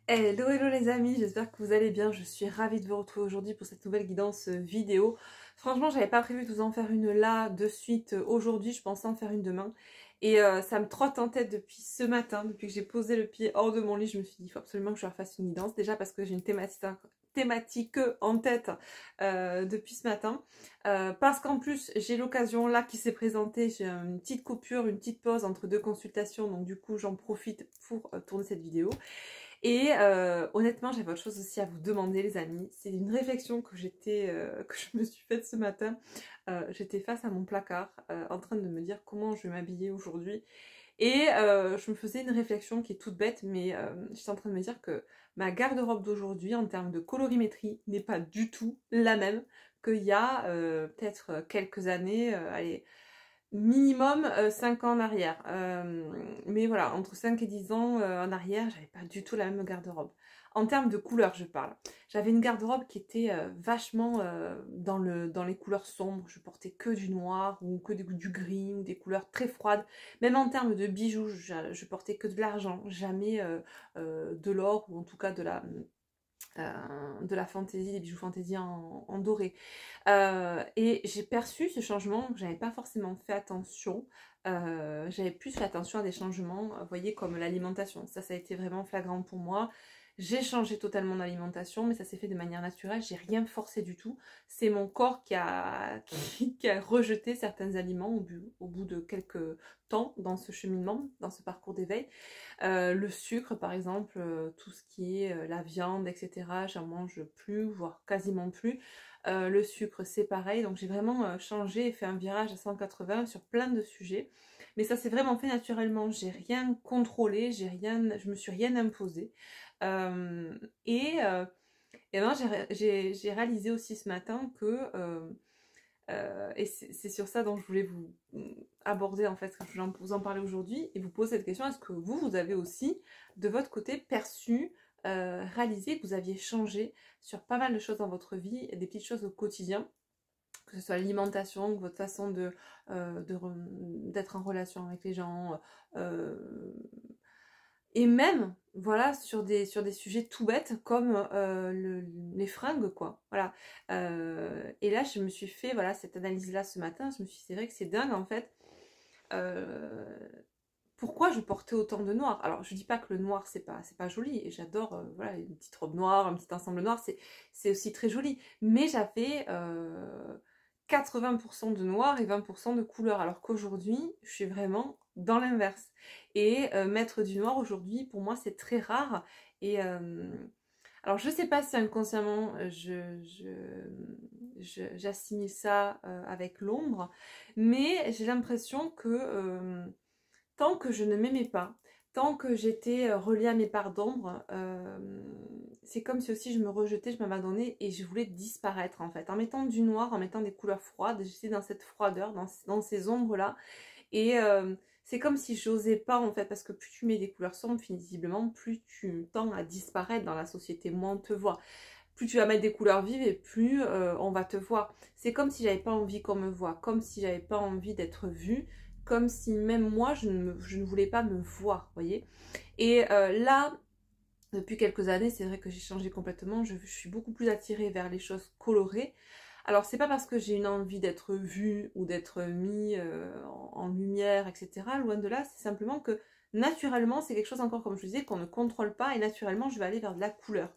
Hello hello les amis, j'espère que vous allez bien, je suis ravie de vous retrouver aujourd'hui pour cette nouvelle guidance vidéo. Franchement j'avais pas prévu de vous en faire une là de suite aujourd'hui, je pensais en faire une demain. Et ça me trotte en tête depuis ce matin, depuis que j'ai posé le pied hors de mon lit, je me suis dit il faut absolument que je refasse une guidance. Déjà parce que j'ai une thématique en tête depuis ce matin. Parce qu'en plus j'ai l'occasion là qui s'est présentée, j'ai une petite coupure, une petite pause entre deux consultations, donc du coup j'en profite pour tourner cette vidéo. Et honnêtement, j'avais autre chose aussi à vous demander, les amis. C'est une réflexion que que je me suis faite ce matin. J'étais face à mon placard, en train de me dire comment je vais m'habiller aujourd'hui. Et je me faisais une réflexion qui est toute bête, mais j'étais en train de me dire que ma garde-robe d'aujourd'hui, en termes de colorimétrie, n'est pas du tout la même qu'il y a peut-être quelques années, allez, minimum 5 ans en arrière. Mais voilà, entre 5 et 10 ans en arrière, j'avais pas du tout la même garde-robe. En termes de couleurs, je parle. J'avais une garde-robe qui était vachement dans les couleurs sombres. Je portais que du noir ou que du gris ou des couleurs très froides. Même en termes de bijoux, je portais que de l'argent, jamais de l'or ou en tout cas de la fantaisie, des bijoux fantaisie en doré. Et j'ai perçu ce changement, j'avais pas forcément fait attention. J'avais plus fait attention à des changements, vous voyez, comme l'alimentation. Ça a été vraiment flagrant pour moi. J'ai changé totalement d'alimentation, mais ça s'est fait de manière naturelle, j'ai rien forcé du tout. C'est mon corps qui a rejeté certains aliments au bout de quelques temps dans ce cheminement, dans ce parcours d'éveil. Le sucre par exemple, tout ce qui est la viande, etc. J'en mange plus, voire quasiment plus. Le sucre c'est pareil, donc j'ai vraiment changé et fait un virage à 180 sur plein de sujets. Mais ça s'est vraiment fait naturellement, j'ai rien contrôlé, je me suis rien imposé. Euh, et, euh, et ben, j'ai réalisé aussi ce matin que et c'est sur ça dont je voulais vous aborder en fait, que je voulais vous en parler aujourd'hui et vous poser cette question. Est-ce que vous avez aussi de votre côté perçu, réalisé que vous aviez changé sur pas mal de choses dans votre vie, des petites choses au quotidien, que ce soit l'alimentation, votre façon d'être en relation avec les gens, et même, voilà, sur des sujets tout bêtes comme les fringues, quoi. Voilà. Et là, je me suis fait, voilà, cette analyse-là ce matin. Je me suis dit, c'est vrai que c'est dingue, en fait. Euh, Pourquoi je portais autant de noir? Alors, je dis pas que le noir, c'est pas joli. Et j'adore, voilà, une petite robe noire, un petit ensemble noir, c'est aussi très joli. Mais j'avais 80% de noir et 20% de couleur. Alors qu'aujourd'hui, je suis vraiment dans l'inverse. Et mettre du noir aujourd'hui, pour moi, c'est très rare. Et alors, je sais pas si inconsciemment, j'assimile ça avec l'ombre, mais j'ai l'impression que tant que je ne m'aimais pas, tant que j'étais reliée à mes parts d'ombre, c'est comme si aussi je me rejetais, je m'abandonnais et je voulais disparaître en fait. En mettant du noir, en mettant des couleurs froides, j'étais dans cette froideur, dans ces ombres-là. Et c'est comme si j'osais pas en fait, parce que plus tu mets des couleurs sombres, visiblement, plus tu tends à disparaître dans la société, moins on te voit. Plus tu vas mettre des couleurs vives et plus on va te voir. C'est comme si j'avais pas envie qu'on me voie, comme si j'avais pas envie d'être vue, comme si même moi je ne voulais pas me voir, vous voyez. Et là, depuis quelques années, c'est vrai que j'ai changé complètement, je suis beaucoup plus attirée vers les choses colorées. Alors c'est pas parce que j'ai une envie d'être vue ou d'être mis en lumière, etc. Loin de là, c'est simplement que naturellement, c'est quelque chose encore comme je disais qu'on ne contrôle pas et naturellement je vais aller vers de la couleur.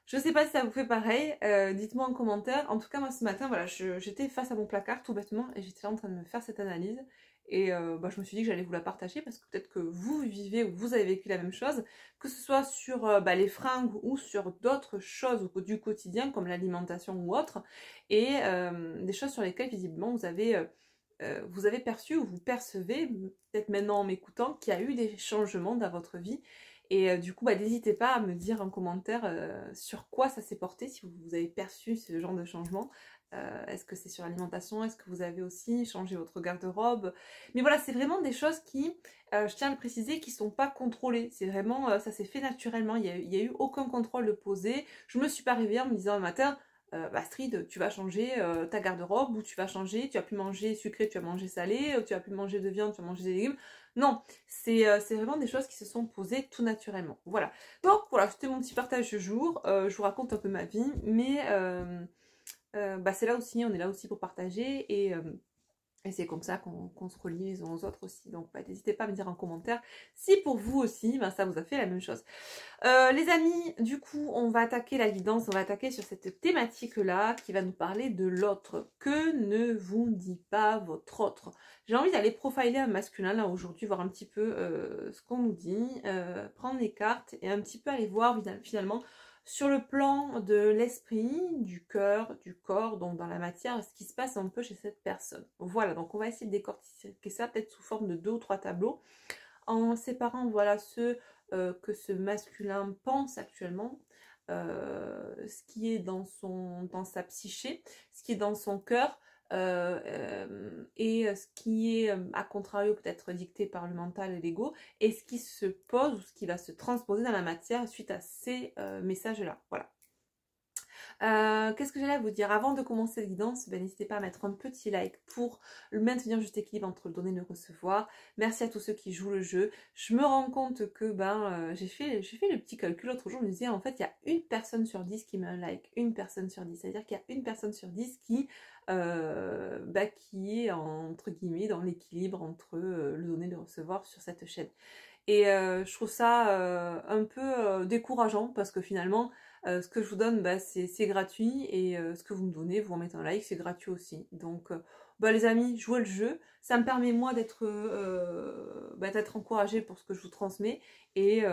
Je sais pas si ça vous fait pareil, dites-moi en commentaire. En tout cas, moi ce matin, voilà, j'étais face à mon placard tout bêtement et j'étais là en train de me faire cette analyse. Et bah, je me suis dit que j'allais vous la partager parce que peut-être que vous vivez ou vous avez vécu la même chose, que ce soit sur bah, les fringues ou sur d'autres choses du quotidien comme l'alimentation ou autre, et des choses sur lesquelles visiblement vous avez perçu ou vous percevez, peut-être maintenant en m'écoutant, qu'il y a eu des changements dans votre vie. Et du coup, bah, n'hésitez pas à me dire en commentaire sur quoi ça s'est porté, si vous avez perçu ce genre de changement. Est-ce que c'est sur l'alimentation? Est-ce que vous avez aussi changé votre garde-robe? Mais voilà, c'est vraiment des choses qui, je tiens à le préciser, qui ne sont pas contrôlées. C'est vraiment, ça s'est fait naturellement. Il y a eu aucun contrôle de poser. Je me suis pas réveillée en me disant le matin, Astrid, tu vas changer ta garde-robe, ou tu vas changer, tu vas plus manger sucré, tu vas manger salé, tu vas plus manger de viande, tu vas manger des légumes. Non, c'est vraiment des choses qui se sont posées tout naturellement. Voilà. Donc voilà, c'était mon petit partage de jour. Je vous raconte un peu ma vie, mais c'est là aussi, on est là aussi pour partager et c'est comme ça qu'on se relie les uns aux autres aussi. Donc n'hésitez pas à me dire en commentaire si pour vous aussi, ça vous a fait la même chose. Les amis, du coup, on va attaquer la guidance, on va attaquer sur cette thématique-là qui va nous parler de l'autre. Que ne vous dit pas votre autre? J'ai envie d'aller profiler un masculin là aujourd'hui, voir un petit peu ce qu'on nous dit, prendre les cartes et un petit peu aller voir finalement sur le plan de l'esprit, du cœur, du corps, donc dans la matière, ce qui se passe un peu chez cette personne. Voilà, donc on va essayer de décortiquer ça peut-être sous forme de 2 ou 3 tableaux, en séparant voilà ceux que ce masculin pense actuellement, ce qui est dans sa psyché, ce qui est dans son cœur, et ce qui est à contrario peut-être dicté par le mental et l'ego, et ce qui se pose ou ce qui va se transposer dans la matière suite à ces messages-là. Voilà. Qu'est-ce que j'allais à vous dire? Avant de commencer la guidance, n'hésitez pas à mettre un petit like pour maintenir juste équilibre entre le donner et le recevoir. Merci à tous ceux qui jouent le jeu. Je me rends compte que j'ai fait le petit calcul l'autre jour, je me disais en fait il y a une personne sur 10 qui met un like, une personne sur 10, c'est-à-dire qu'il y a une personne sur 10 qui est entre guillemets dans l'équilibre entre le donner et le recevoir sur cette chaîne. Et je trouve ça un peu décourageant parce que finalement, ce que je vous donne, c'est gratuit et ce que vous me donnez, vous en mettez un like, c'est gratuit aussi. Donc, les amis, jouez le jeu. Ça me permet moi d'être encouragée pour ce que je vous transmets et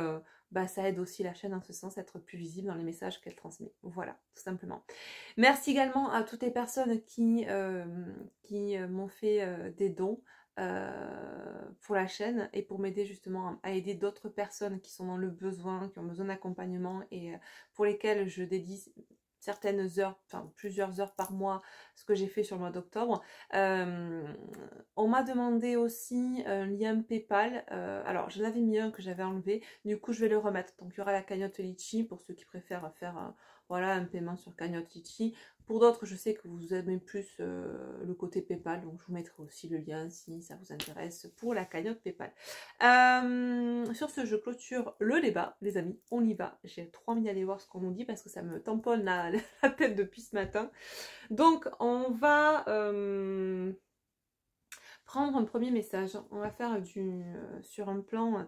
ça aide aussi la chaîne en ce sens à être plus visible dans les messages qu'elle transmet. Voilà, tout simplement. Merci également à toutes les personnes qui m'ont fait des dons. Pour la chaîne et pour m'aider justement à aider d'autres personnes qui sont dans le besoin, qui ont besoin d'accompagnement et pour lesquelles je dédie certaines heures, enfin plusieurs heures par mois, ce que j'ai fait sur le mois d'octobre. On m'a demandé aussi un lien PayPal. Alors j'en avais mis un que j'avais enlevé, du coup je vais le remettre. Donc il y aura la cagnotte Litchi pour ceux qui préfèrent faire un paiement sur cagnotte Litchi. Pour d'autres, je sais que vous aimez plus le côté PayPal, donc je vous mettrai aussi le lien si ça vous intéresse pour la cagnotte PayPal. Sur ce, je clôture le débat, les amis, on y va. J'ai trop envie d'aller voir ce qu'on nous dit parce que ça me tamponne la tête depuis ce matin. Donc, on va prendre un premier message. On va faire sur un plan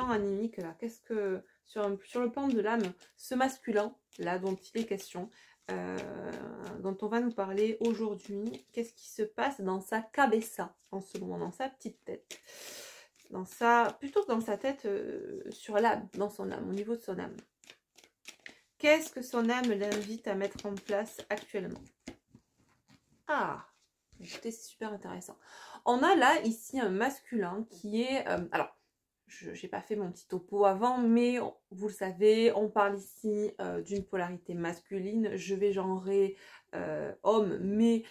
animique là. Qu'est-ce que sur le plan de l'âme, ce masculin là dont il est question. Dont on va nous parler aujourd'hui. Qu'est-ce qui se passe dans sa cabeza en ce moment, dans sa petite tête, plutôt que dans sa tête, sur l'âme, dans son âme, au niveau de son âme. Qu'est-ce que son âme l'invite à mettre en place actuellement? Ah, écoutez, c'est super intéressant. On a là ici un masculin qui est, alors je n'ai pas fait mon petit topo avant, mais vous le savez, on parle ici d'une polarité masculine. Je vais genrer homme, mais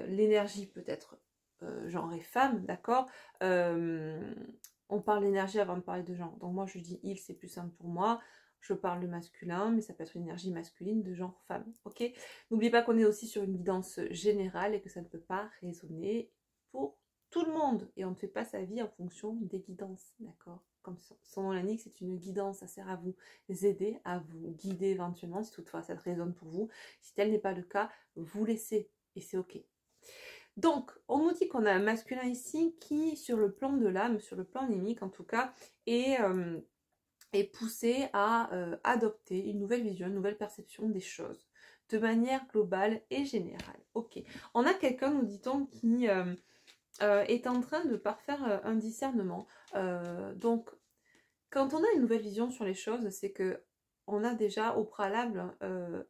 l'énergie peut être genrée femme, d'accord. On parle d'énergie avant de parler de genre. Donc moi je dis il, c'est plus simple pour moi. Je parle de masculin, mais ça peut être une énergie masculine de genre femme, ok. N'oubliez pas qu'on est aussi sur une guidance générale et que ça ne peut pas résonner pour tout le monde, et on ne fait pas sa vie en fonction des guidances, d'accord? Comme son nom l'indique, c'est une guidance, ça sert à vous aider, à vous guider éventuellement si toutefois ça résonne pour vous. Si tel n'est pas le cas, vous laissez et c'est ok. Donc, on nous dit qu'on a un masculin ici qui, sur le plan de l'âme, sur le plan animique en tout cas, est poussé à adopter une nouvelle vision, une nouvelle perception des choses, de manière globale et générale. Ok, on a quelqu'un, nous dit-on, qui est en train de parfaire un discernement. Donc, quand on a une nouvelle vision sur les choses, c'est que on a déjà au préalable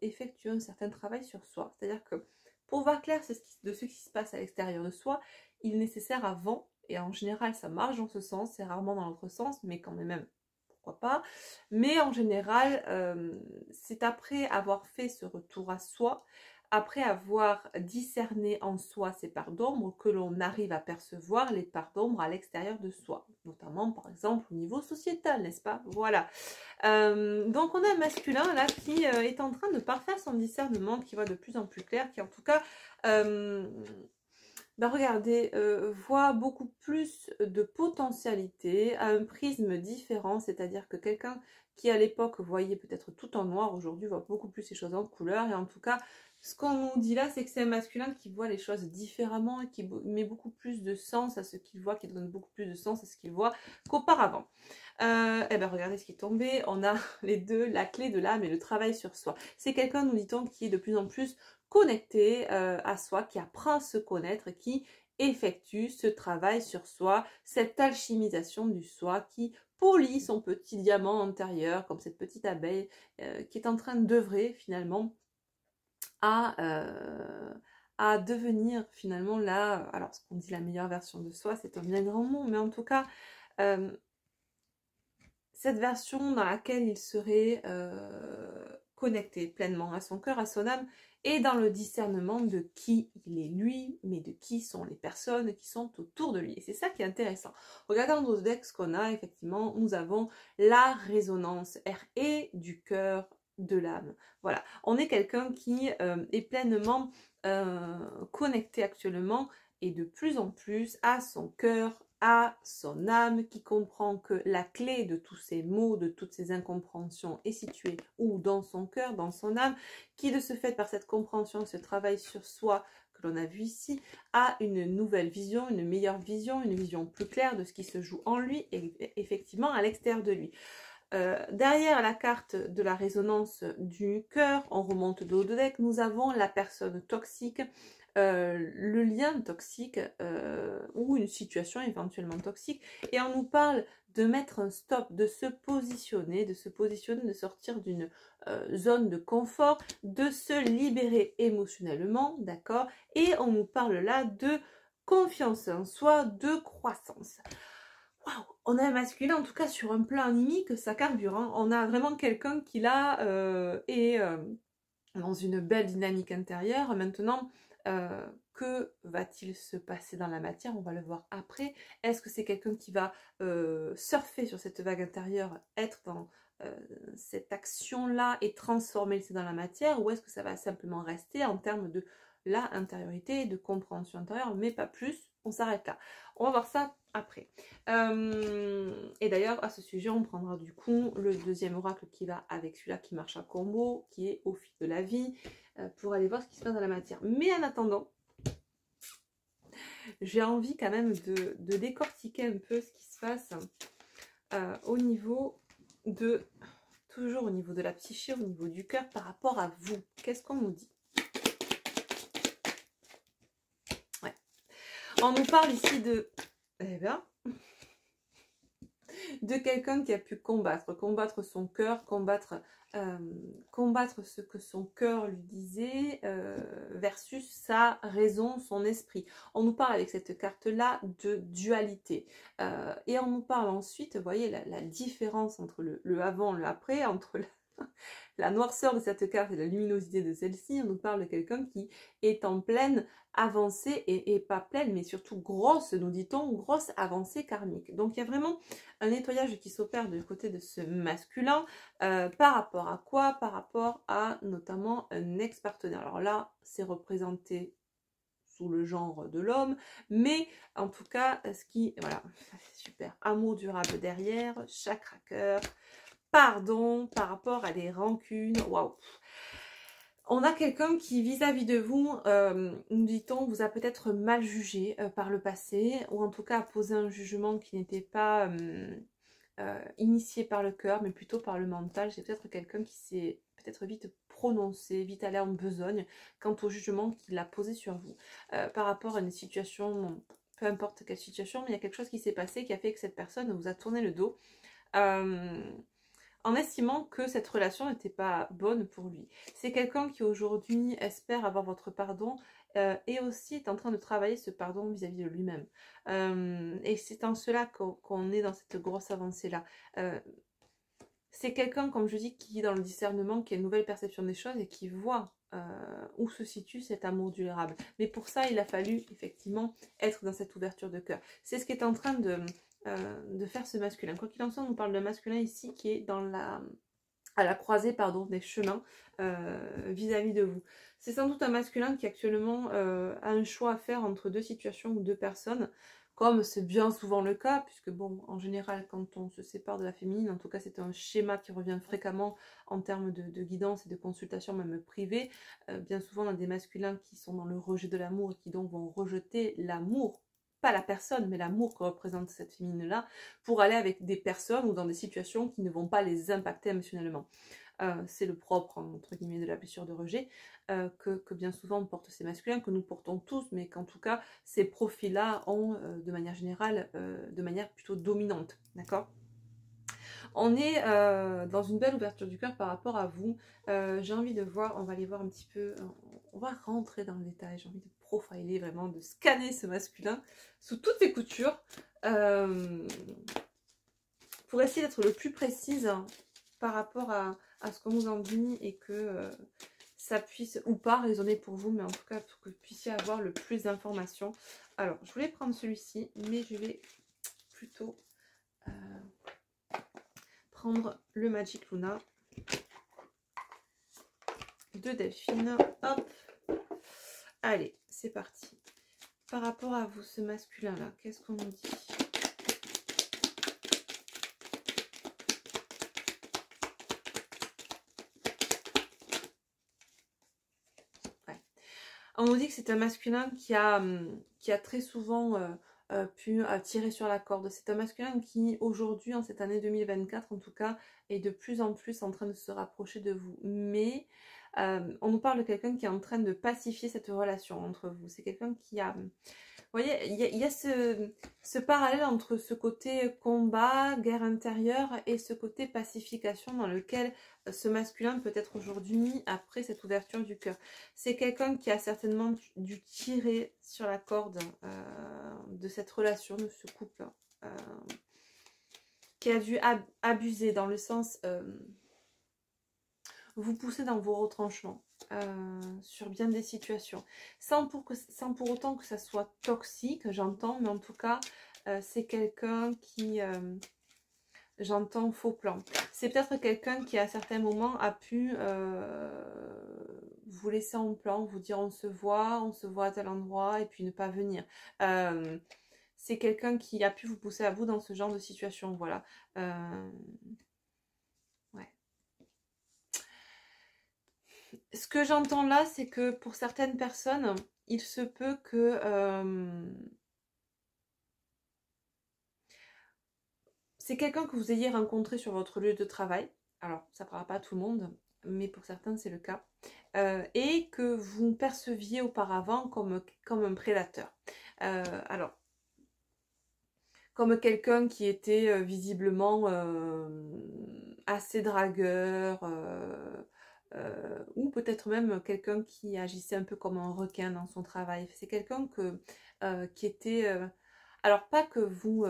effectué un certain travail sur soi. C'est-à-dire que pour voir clair de ce qui se passe à l'extérieur de soi, il est nécessaire avant, et en général ça marche dans ce sens, c'est rarement dans l'autre sens, mais quand même, pourquoi pas. Mais en général, c'est après avoir fait ce retour à soi, après avoir discerné en soi ces parts d'ombre, que l'on arrive à percevoir les parts d'ombre à l'extérieur de soi, notamment par exemple au niveau sociétal, n'est-ce pas? Voilà. Donc on a un masculin là qui est en train de parfaire son discernement, qui voit de plus en plus clair, qui en tout cas... regardez, voit beaucoup plus de potentialité à un prisme différent, c'est-à-dire que quelqu'un qui à l'époque voyait peut-être tout en noir, aujourd'hui voit beaucoup plus les choses en couleur, et en tout cas, ce qu'on nous dit là, c'est que c'est un masculin qui voit les choses différemment et qui met beaucoup plus de sens à ce qu'il voit, qui donne beaucoup plus de sens à ce qu'il voit qu'auparavant. Et bien regardez ce qui est tombé, on a les deux, la clé de l'âme et le travail sur soi. C'est quelqu'un, nous dit-on, qui est de plus en plus connecté à soi, qui apprend à se connaître, qui effectue ce travail sur soi, cette alchimisation du soi, qui polit son petit diamant intérieur, comme cette petite abeille qui est en train d'œuvrer finalement à devenir finalement là, alors ce qu'on dit la meilleure version de soi, c'est un bien grand mot, mais en tout cas, cette version dans laquelle il serait connecté pleinement à son cœur, à son âme, et dans le discernement de qui il est lui, mais de qui sont les personnes qui sont autour de lui. Et c'est ça qui est intéressant. Regardons nos decks qu'on a, effectivement, nous avons la résonance RE du cœur, de l'âme. Voilà, on est quelqu'un qui est pleinement connecté actuellement et de plus en plus à son cœur, à son âme, qui comprend que la clé de tous ces mots, de toutes ces incompréhensions est située ou dans son cœur, dans son âme, qui de ce fait, par cette compréhension, ce travail sur soi que l'on a vu ici, a une nouvelle vision, une meilleure vision, une vision plus claire de ce qui se joue en lui et effectivement à l'extérieur de lui. Derrière la carte de la résonance du cœur, on remonte de haut de deck, nous avons la personne toxique, le lien toxique ou une situation éventuellement toxique, et on nous parle de mettre un stop, de se positionner, de sortir d'une zone de confort, de se libérer émotionnellement, d'accord, et on nous parle là de confiance en soi, de croissance. Waouh, on a un masculin, en tout cas sur un plan animique, ça carbure. Hein. On a vraiment quelqu'un qui là est dans une belle dynamique intérieure. Maintenant, que va-t-il se passer dans la matière? On va le voir après. Est-ce que c'est quelqu'un qui va surfer sur cette vague intérieure, être dans cette action-là et transformer ça dans la matière? Ou est-ce que ça va simplement rester en termes de la intériorité, de compréhension intérieure, mais pas plus? On s'arrête là. On va voir ça après. Et d'ailleurs, à ce sujet, on prendra du coup le deuxième oracle qui va avec celui-là qui marche à combo, qui est au fil de la vie, pour aller voir ce qui se passe dans la matière. Mais en attendant, j'ai envie quand même de décortiquer un peu ce qui se passe au niveau de, toujours au niveau de la psyché, au niveau du cœur, par rapport à vous. Qu'est-ce qu'on nous dit? Ouais. On nous parle ici de... Eh bien, de quelqu'un qui a pu combattre son cœur, combattre ce que son cœur lui disait versus sa raison, son esprit. On nous parle avec cette carte-là de dualité. Et on nous parle ensuite, vous voyez, la différence entre le avant, le après, entre la noirceur de cette carte et la luminosité de celle-ci. On nous parle de quelqu'un qui est en pleine avancée, et pas pleine, mais surtout grosse, nous dit-on, grosse avancée karmique. Donc il y a vraiment un nettoyage qui s'opère du côté de ce masculin, par rapport à quoi? Par rapport à notamment un ex-partenaire. Alors là, c'est représenté sous le genre de l'homme, mais en tout cas, ce qui, voilà, c'est super, amour durable derrière, chakra cœur, pardon par rapport à des rancunes, waouh. On a quelqu'un qui, vis-à-vis de vous, nous dit-on, vous a peut-être mal jugé par le passé, ou en tout cas a posé un jugement qui n'était pas initié par le cœur, mais plutôt par le mental. C'est peut-être quelqu'un qui s'est peut-être vite prononcé, vite allé en besogne quant au jugement qu'il a posé sur vous. Par rapport à une situation, peu importe quelle situation, mais il y a quelque chose qui s'est passé qui a fait que cette personne vous a tourné le dos. En estimant que cette relation n'était pas bonne pour lui. C'est quelqu'un qui aujourd'hui espère avoir votre pardon et aussi est en train de travailler ce pardon vis-à-vis de lui-même. Et c'est en cela qu'on est dans cette grosse avancée-là. C'est quelqu'un, comme je dis, qui est dans le discernement, qui a une nouvelle perception des choses et qui voit où se situe cet amour durable. Mais pour ça, il a fallu effectivement être dans cette ouverture de cœur. C'est ce qui est en train de faire ce masculin. Quoi qu'il en soit, on nous parle d'un masculin ici qui est à la croisée des chemins vis-à-vis de vous. C'est sans doute un masculin qui actuellement a un choix à faire entre deux situations ou deux personnes, comme c'est bien souvent le cas, puisque bon, en général, quand on se sépare de la féminine, en tout cas c'est un schéma qui revient fréquemment en termes de guidance et de consultation même privée, bien souvent on a des masculins qui sont dans le rejet de l'amour et qui donc vont rejeter l'amour, pas la personne, mais l'amour que représente cette féminine-là, pour aller avec des personnes ou dans des situations qui ne vont pas les impacter émotionnellement. C'est le propre, entre guillemets, de la blessure de rejet, que bien souvent on porte ces masculins, que nous portons tous, mais qu'en tout cas, ces profils-là ont, de manière générale, de manière plutôt dominante, d'accord ? On est dans une belle ouverture du cœur par rapport à vous. J'ai envie de voir, on va aller voir un petit peu, on va rentrer dans le détail, j'ai envie de profiler vraiment, de scanner ce masculin sous toutes ses coutures, pour essayer d'être le plus précise par rapport à ce qu'on nous en dit et que ça puisse ou pas résonner pour vous, mais en tout cas pour que vous puissiez avoir le plus d'informations. Alors, je voulais prendre celui-ci, mais je vais plutôt prendre le Magic Luna de Delphine. Hop, allez, c'est parti. Par rapport à vous, ce masculin-là, qu'est-ce qu'on nous dit ? On nous dit que c'est un masculin qui a très souvent pu tirer sur la corde. C'est un masculin qui, aujourd'hui, en cette année 2024 en tout cas, est de plus en plus en train de se rapprocher de vous. Mais on nous parle de quelqu'un qui est en train de pacifier cette relation entre vous. C'est quelqu'un qui a... Vous voyez, il y a ce parallèle entre ce côté combat, guerre intérieure et ce côté pacification dans lequel ce masculin peut être aujourd'hui mis après cette ouverture du cœur. C'est quelqu'un qui a certainement dû tirer sur la corde de cette relation, de ce couple, qui a dû abuser dans le sens vous pousser dans vos retranchements. Sur bien des situations, sans pour autant que ça soit toxique, j'entends, mais en tout cas c'est quelqu'un qui j'entends faux plan. C'est peut-être quelqu'un qui à certains moments a pu vous laisser en plan, vous dire on se voit à tel endroit et puis ne pas venir. C'est quelqu'un qui a pu vous pousser à bout dans ce genre de situation, voilà. Ce que j'entends là, c'est que pour certaines personnes, il se peut que c'est quelqu'un que vous ayez rencontré sur votre lieu de travail. Alors, ça ne parlera pas à tout le monde, mais pour certains, c'est le cas. Et que vous perceviez auparavant comme un prédateur. Alors, comme quelqu'un qui était visiblement assez dragueur, ou peut-être même quelqu'un qui agissait un peu comme un requin dans son travail. C'est quelqu'un qui était... alors pas que vous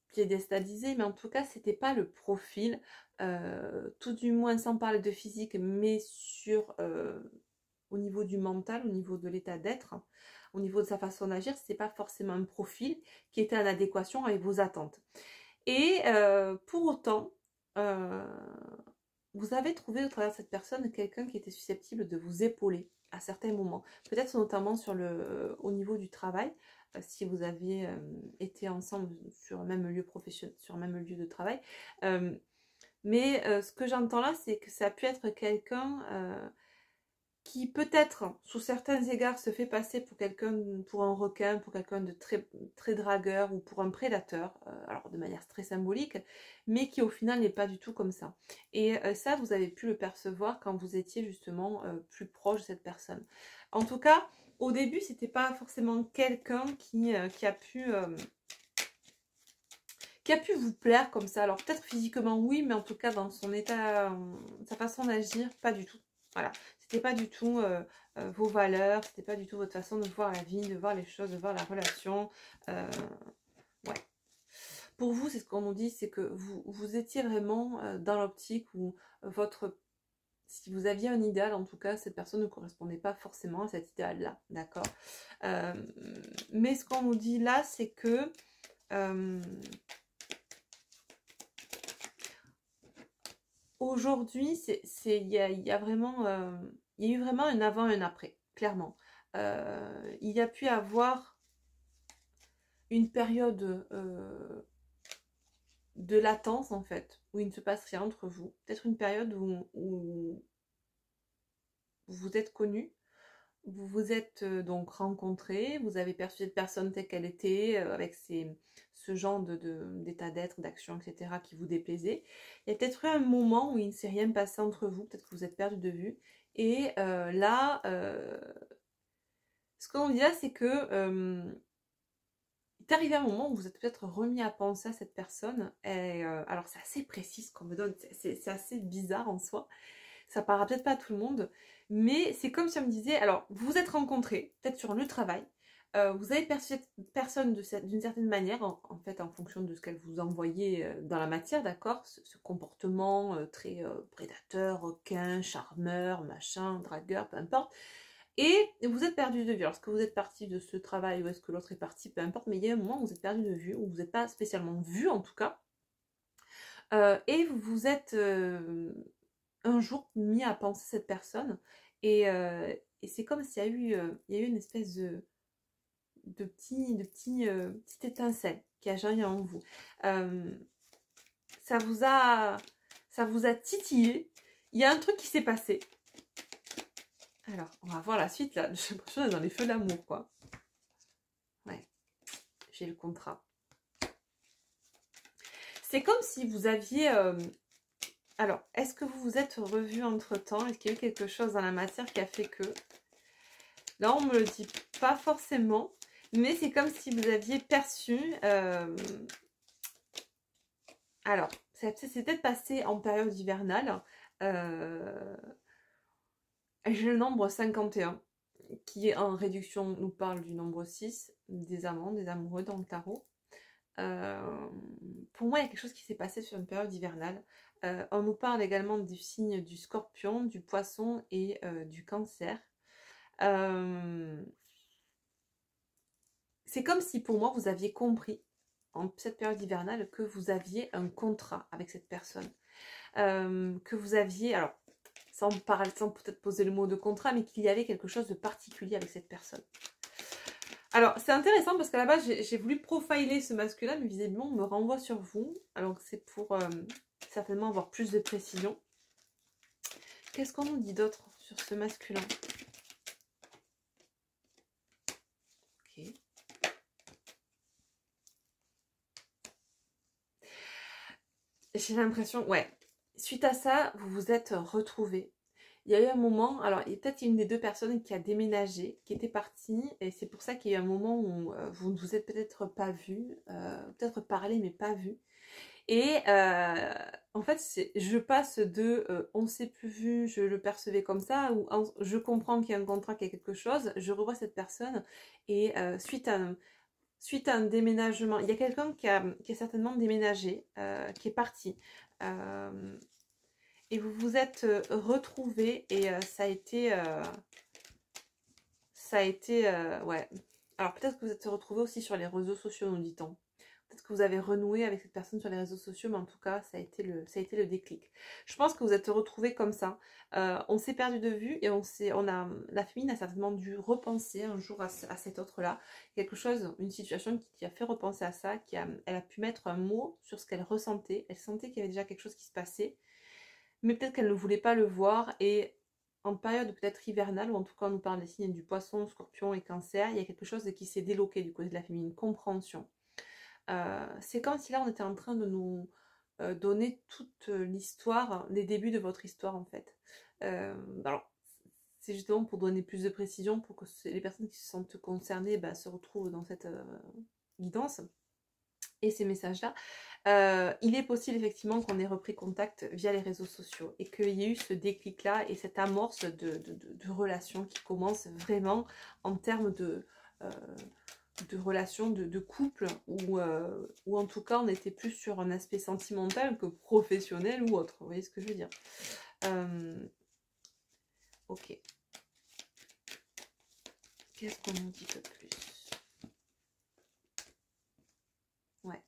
piédestalisez, mais en tout cas c'était pas le profil, tout du moins sans parler de physique, mais au niveau du mental, au niveau de l'état d'être, au niveau de sa façon d'agir, c'est pas forcément un profil qui était en adéquation avec vos attentes. Et pour autant, vous avez trouvé au travers de cette personne quelqu'un qui était susceptible de vous épauler à certains moments. Peut-être notamment au niveau du travail, si vous aviez été ensemble sur un même lieu professionnel, sur un même lieu de travail. Mais ce que j'entends là, c'est que ça a pu être quelqu'un qui peut-être, sous certains égards, se fait passer pour un requin, pour quelqu'un de très, très dragueur ou pour un prédateur, alors de manière très symbolique, mais qui au final n'est pas du tout comme ça. Et ça, vous avez pu le percevoir quand vous étiez justement plus proche de cette personne. En tout cas, au début, c'était pas forcément quelqu'un qui a pu vous plaire comme ça. Alors peut-être physiquement oui, mais en tout cas dans son état, sa façon d'agir, pas du tout. Voilà, c'était pas du tout vos valeurs, c'était pas du tout votre façon de voir la vie, de voir les choses, de voir la relation. Ouais. Pour vous, c'est ce qu'on nous dit, c'est que vous étiez vraiment dans l'optique où votre si vous aviez un idéal, en tout cas, cette personne ne correspondait pas forcément à cet idéal-là, d'accord. Mais ce qu'on nous dit là, c'est que aujourd'hui, il y a vraiment, il y a eu vraiment un avant et un après, clairement. Il y a pu avoir une période de latence, en fait, où il ne se passe rien entre vous. Peut-être une période où vous vous êtes connus, vous vous êtes donc rencontrés, vous avez perçu cette personne telle qu'elle était, avec ce genre d'état d'être, d'action, etc., qui vous déplaisait. Il y a peut-être eu un moment où il ne s'est rien passé entre vous, peut-être que vous êtes perdu de vue. Et là, ce qu'on dit là, c'est que il est arrivé un moment où vous êtes peut-être remis à penser à cette personne. Et, alors, c'est assez précis ce qu'on me donne, c'est assez bizarre en soi. Ça parlera peut-être pas à tout le monde, mais c'est comme si on me disait, alors, vous vous êtes rencontrés, peut-être sur le travail, vous avez perçu cette personne d'une certaine manière, en fait, en fonction de ce qu'elle vous envoyait dans la matière, d'accord, ce comportement très prédateur, requin, charmeur, machin, dragueur, peu importe, et vous êtes perdu de vue. Alors, est-ce que vous êtes parti de ce travail ou est-ce que l'autre est parti, peu importe, mais il y a un moment où vous êtes perdu de vue, où vous n'êtes pas spécialement vu en tout cas, et vous vous êtes un jour mis à penser cette personne et c'est comme s'il y a eu, il y a eu une espèce petite étincelle qui a jailli en vous. Ça vous a titillé. Il y a un truc qui s'est passé. Alors, on va voir la suite là. J'ai l'impression d'être dans les feux d'amour, quoi. Ouais, j'ai le contrat. C'est comme si vous aviez... Alors, est-ce que vous vous êtes revus entre-temps? Est-ce qu'il y a eu quelque chose dans la matière qui a fait que... Là, on me le dit pas forcément, mais c'est comme si vous aviez perçu... Alors, c'est peut-être passé en période hivernale. J'ai le nombre 51, qui est en réduction, nous parle du nombre 6, des amants, des amoureux dans le tarot. Pour moi, il y a quelque chose qui s'est passé sur une période hivernale. On nous parle également du signe du scorpion, du poisson et du cancer. C'est comme si pour moi, vous aviez compris en cette période hivernale que vous aviez un contrat avec cette personne. Que vous aviez, alors sans peut-être poser le mot de contrat, mais qu'il y avait quelque chose de particulier avec cette personne. Alors, c'est intéressant parce qu'à la base, j'ai voulu profiler ce masculin, mais visiblement, on me renvoie sur vous. Alors, c'est pour certainement avoir plus de précision. Qu'est-ce qu'on nous dit d'autre sur ce masculin? Ok. J'ai l'impression, ouais, suite à ça, vous vous êtes retrouvés. Il y a eu un moment, alors il y a peut-être une des deux personnes qui a déménagé, qui était partie, et c'est pour ça qu'il y a eu un moment où vous ne vous êtes peut-être pas vus, peut-être parlé mais pas vus. Et en fait, je passe de on ne s'est plus vu, je le percevais comme ça, ou je comprends qu'il y a un contrat, qu'il y a quelque chose, je revois cette personne, et suite à un déménagement, il y a quelqu'un qui a certainement déménagé, qui est parti. Et vous vous êtes retrouvés et ça a été... ouais. Alors peut-être que vous êtes retrouvés aussi sur les réseaux sociaux, nous dit-on. Peut-être que vous avez renoué avec cette personne sur les réseaux sociaux, mais en tout cas, ça a été le déclic. Je pense que vous êtes retrouvés comme ça. On s'est perdu de vue et la féminine a certainement dû repenser un jour à cet autre-là. Quelque chose, une situation qui a fait repenser à ça, elle a pu mettre un mot sur ce qu'elle ressentait. Elle sentait qu'il y avait déjà quelque chose qui se passait, mais peut-être qu'elle ne voulait pas le voir. Et en période peut-être hivernale, ou en tout cas on nous parle des signes du poisson, scorpion et cancer, il y a quelque chose qui s'est déloqué du côté de la féminine, compréhension. C'est comme si là on était en train de nous donner toute l'histoire, les débuts de votre histoire en fait. Alors c'est justement pour donner plus de précision, pour que les personnes qui se sentent concernées se retrouvent dans cette guidance et ces messages-là. Il est possible effectivement qu'on ait repris contact via les réseaux sociaux et qu'il y ait eu ce déclic-là et cette amorce de relation qui commence vraiment en termes de relations de couple ou en tout cas on était plus sur un aspect sentimental que professionnel ou autre. Vous voyez ce que je veux dire? Ok. Qu'est-ce qu'on nous dit de plus? Ouais.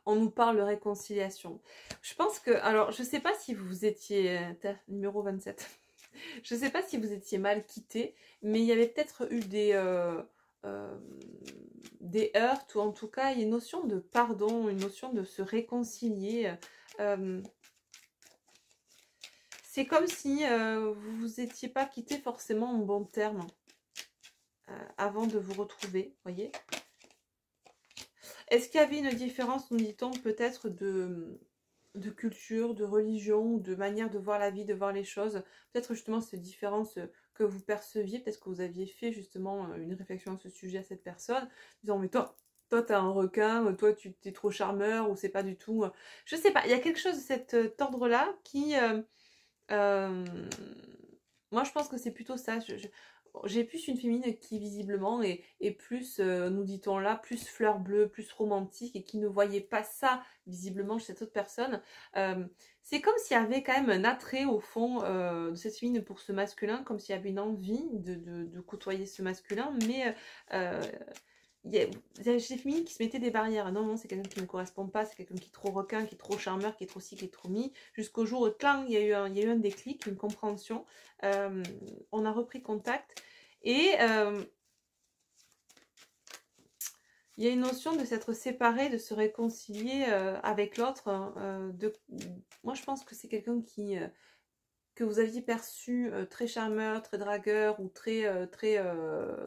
On nous parle de réconciliation. Je pense que, alors, je sais pas si vous étiez, numéro 27, je sais pas si vous étiez mal quitté, mais il y avait peut-être eu euh, des heurts, ou en tout cas, il y a une notion de pardon, une notion de se réconcilier. Euh, c'est comme si vous vous étiez pas quitté forcément en bon terme avant de vous retrouver, voyez. Est-ce qu'il y avait une différence, nous dit-on, peut-être de culture, de religion, de manière de voir la vie, de voir les choses? Peut-être justement cette différence que vous perceviez, peut-être que vous aviez fait justement une réflexion à ce sujet à cette personne, disant mais toi t'es un requin, toi tu t'es trop charmeur, ou c'est pas du tout... Je sais pas, il y a quelque chose de cet ordre-là qui... euh, moi je pense que c'est plutôt ça. J'ai plus une féminine qui visiblement est plus, nous dit-on là, plus fleur bleue, plus romantique, et qui ne voyait pas ça visiblement chez cette autre personne. C'est comme s'il y avait quand même un attrait au fond de cette féminine pour ce masculin, comme s'il y avait une envie de côtoyer ce masculin, mais il y a des féminines qui se mettaient des barrières. Non, non, c'est quelqu'un qui ne me correspond pas, c'est quelqu'un qui est trop requin, qui est trop charmeur, qui est trop ci, qui est trop mi. Jusqu'au jour où, clang, il y a eu un déclic, une compréhension. On a repris contact. Et il y a une notion de s'être séparé, de se réconcilier avec l'autre. Moi, je pense que c'est quelqu'un que vous aviez perçu très charmeur, très dragueur, ou très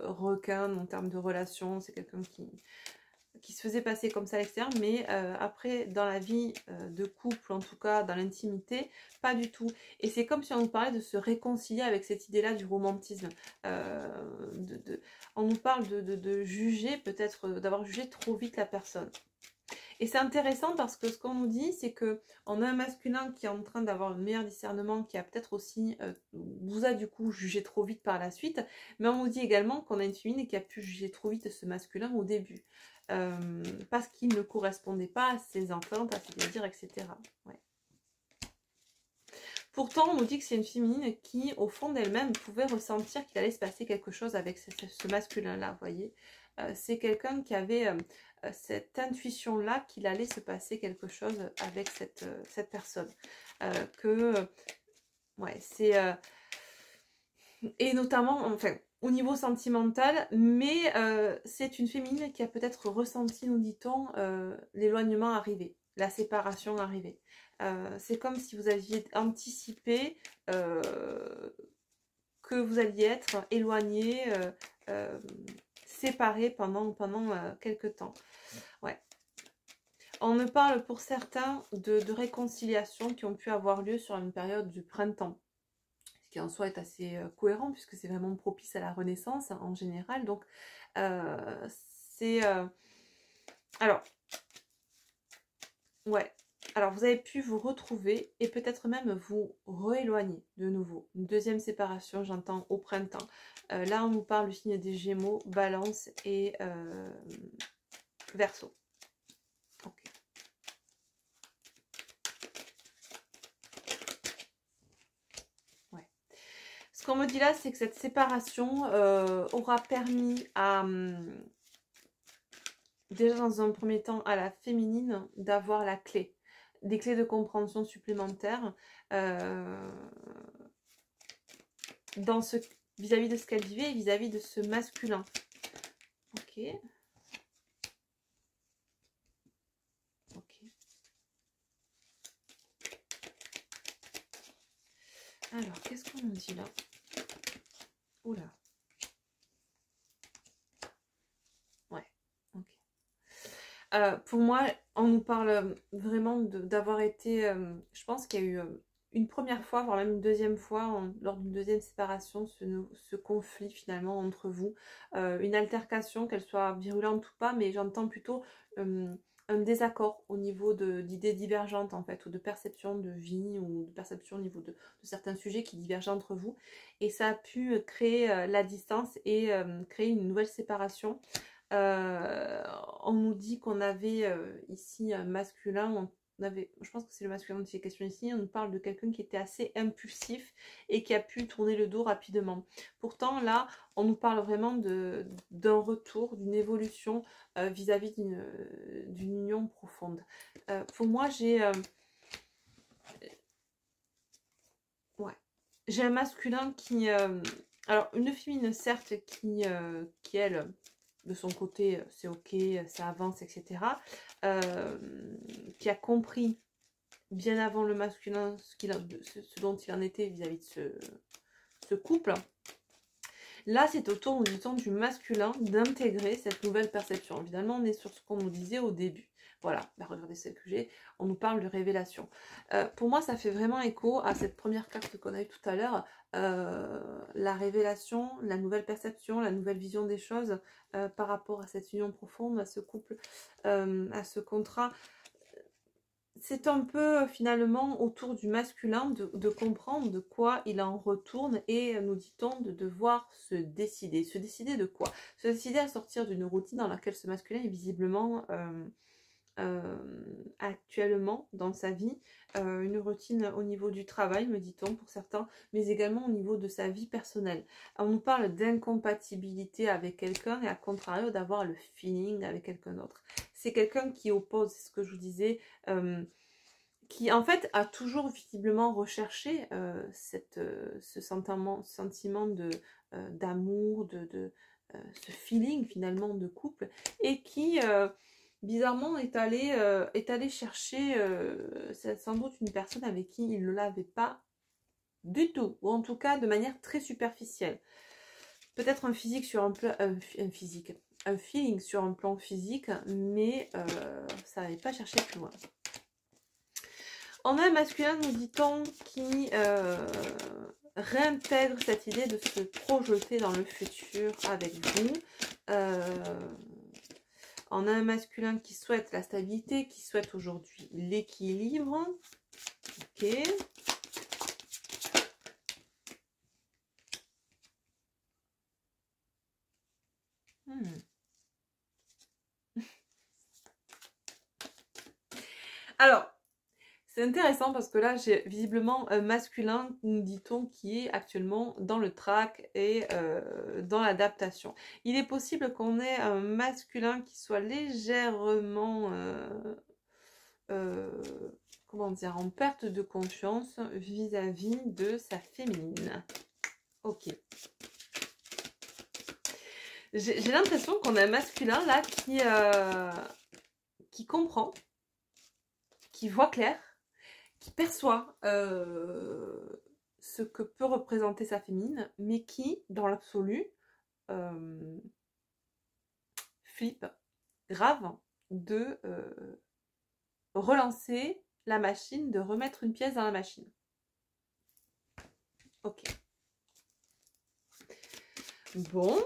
requin en termes de relation. C'est quelqu'un qui se faisait passer comme ça à l'extérieur, mais après, dans la vie de couple, en tout cas dans l'intimité, pas du tout. Et c'est comme si on nous parlait de se réconcilier avec cette idée-là du romantisme. On nous parle de juger, peut-être d'avoir jugé trop vite la personne. Et c'est intéressant parce que ce qu'on nous dit, c'est que on a un masculin qui est en train d'avoir un meilleur discernement, qui a peut-être aussi vous a du coup jugé trop vite par la suite, mais on nous dit également qu'on a une féminine qui a pu juger trop vite ce masculin au début, parce qu'il ne correspondait pas à ses attentes, à ses désirs, etc. Ouais. Pourtant, on nous dit que c'est une féminine qui, au fond d'elle-même, pouvait ressentir qu'il allait se passer quelque chose avec ce masculin-là, vous voyez. C'est quelqu'un qui avait cette intuition-là qu'il allait se passer quelque chose avec cette personne. Ouais, c'est... et notamment, enfin, au niveau sentimental, mais c'est une féminine qui a peut-être ressenti, nous dit-on, l'éloignement arriver, la séparation arriver. C'est comme si vous aviez anticipé que vous alliez être éloigné, séparé pendant quelques temps. Ouais. On me parle pour certains de réconciliations qui ont pu avoir lieu sur une période du printemps, ce qui en soi est assez cohérent puisque c'est vraiment propice à la renaissance en général. Donc c'est... alors, ouais. Alors, vous avez pu vous retrouver et peut-être même vous rééloigner de nouveau. Une deuxième séparation, j'entends, au printemps. Là, on nous parle du signe des Gémeaux, Balance et Verseau. Ok. Ouais. Ce qu'on me dit là, c'est que cette séparation aura permis à... déjà dans un premier temps, à la féminine d'avoir la clé. Des clés de compréhension supplémentaires dans ce vis-à-vis de ce qu'elle vivait et vis-à-vis de ce masculin. Ok. Ok. Alors, qu'est-ce qu'on nous dit là? Oula. Ouais. Ok. Pour moi, on nous parle vraiment d'avoir été... je pense qu'il y a eu une première fois, voire même une deuxième fois, lors d'une deuxième séparation, ce conflit finalement entre vous. Une altercation, qu'elle soit virulente ou pas, mais j'entends plutôt un désaccord au niveau d'idées divergentes en fait, ou de perception de vie, ou de perception au niveau de certains sujets qui divergent entre vous. Et ça a pu créer la distance et créer une nouvelle séparation. On nous dit qu'on avait ici un masculin je pense que c'est le masculin dont il est question ici, on nous parle de quelqu'un qui était assez impulsif et qui a pu tourner le dos rapidement. Pourtant, là, on nous parle vraiment d'un retour, d'une évolution vis-à-vis d'une union profonde. Pour moi, ouais, j'ai un masculin qui... alors, une féminine, certes, qui elle, de son côté, c'est ok, ça avance, etc. Qui a compris bien avant le masculin ce dont il en était vis-à-vis de ce couple. Là, c'est au tour du masculin d'intégrer cette nouvelle perception. Évidemment, on est sur ce qu'on nous disait au début. Voilà, bah, regardez celle que j'ai, on nous parle de révélation. Pour moi, ça fait vraiment écho à cette première carte qu'on a eue tout à l'heure, la révélation, la nouvelle perception, la nouvelle vision des choses par rapport à cette union profonde, à ce couple, à ce contrat. C'est un peu finalement autour du masculin de comprendre de quoi il en retourne et nous dit-on de devoir se décider. Se décider de quoi? Se décider à sortir d'une routine dans laquelle ce masculin est visiblement actuellement dans sa vie, une routine au niveau du travail, me dit-on pour certains, mais également au niveau de sa vie personnelle. On nous parle d'incompatibilité avec quelqu'un et à contrario d'avoir le feeling avec quelqu'un d'autre. C'est quelqu'un qui oppose, c'est ce que je vous disais, qui en fait a toujours visiblement recherché ce sentiment d'amour, ce feeling finalement de couple, et qui bizarrement est allé chercher sans doute une personne avec qui il ne l'avait pas du tout, ou en tout cas de manière très superficielle. Peut-être un physique sur un plan, un feeling sur un plan physique, mais ça n'avait pas cherché plus loin. On a un masculin, nous dit-on, qui réintègre cette idée de se projeter dans le futur avec vous. On a un masculin qui souhaite la stabilité, qui souhaite aujourd'hui l'équilibre. Ok. Alors, c'est intéressant parce que là, j'ai visiblement un masculin, nous dit-on, qui est actuellement dans le trac et dans l'adaptation. Il est possible qu'on ait un masculin qui soit légèrement, comment dire, en perte de confiance vis-à-vis de sa féminine. Ok. J'ai l'impression qu'on a un masculin là qui comprend, qui voit clair, qui perçoit ce que peut représenter sa féminine, mais qui, dans l'absolu, flippe grave de relancer la machine, de remettre une pièce dans la machine. Ok. Bon.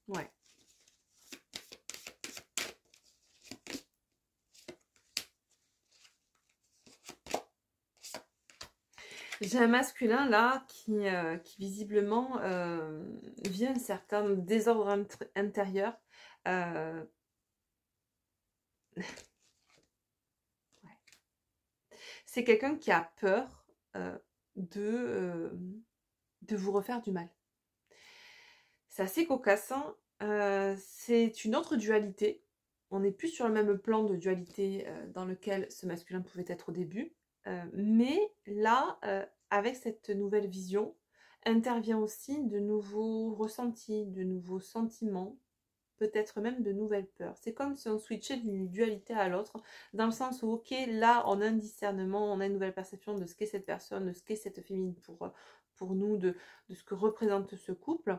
Ouais. J'ai un masculin là qui visiblement vit un certain désordre intérieur. Ouais. C'est quelqu'un qui a peur de vous refaire du mal. C'est assez cocasse. C'est une autre dualité. On n'est plus sur le même plan de dualité dans lequel ce masculin pouvait être au début. Mais là, avec cette nouvelle vision, intervient aussi de nouveaux ressentis, de nouveaux sentiments, peut-être même de nouvelles peurs. C'est comme si on switchait d'une dualité à l'autre, dans le sens où, ok, là, on a un discernement, on a une nouvelle perception de ce qu'est cette personne, de ce qu'est cette féminine pour nous, de ce que représente ce couple.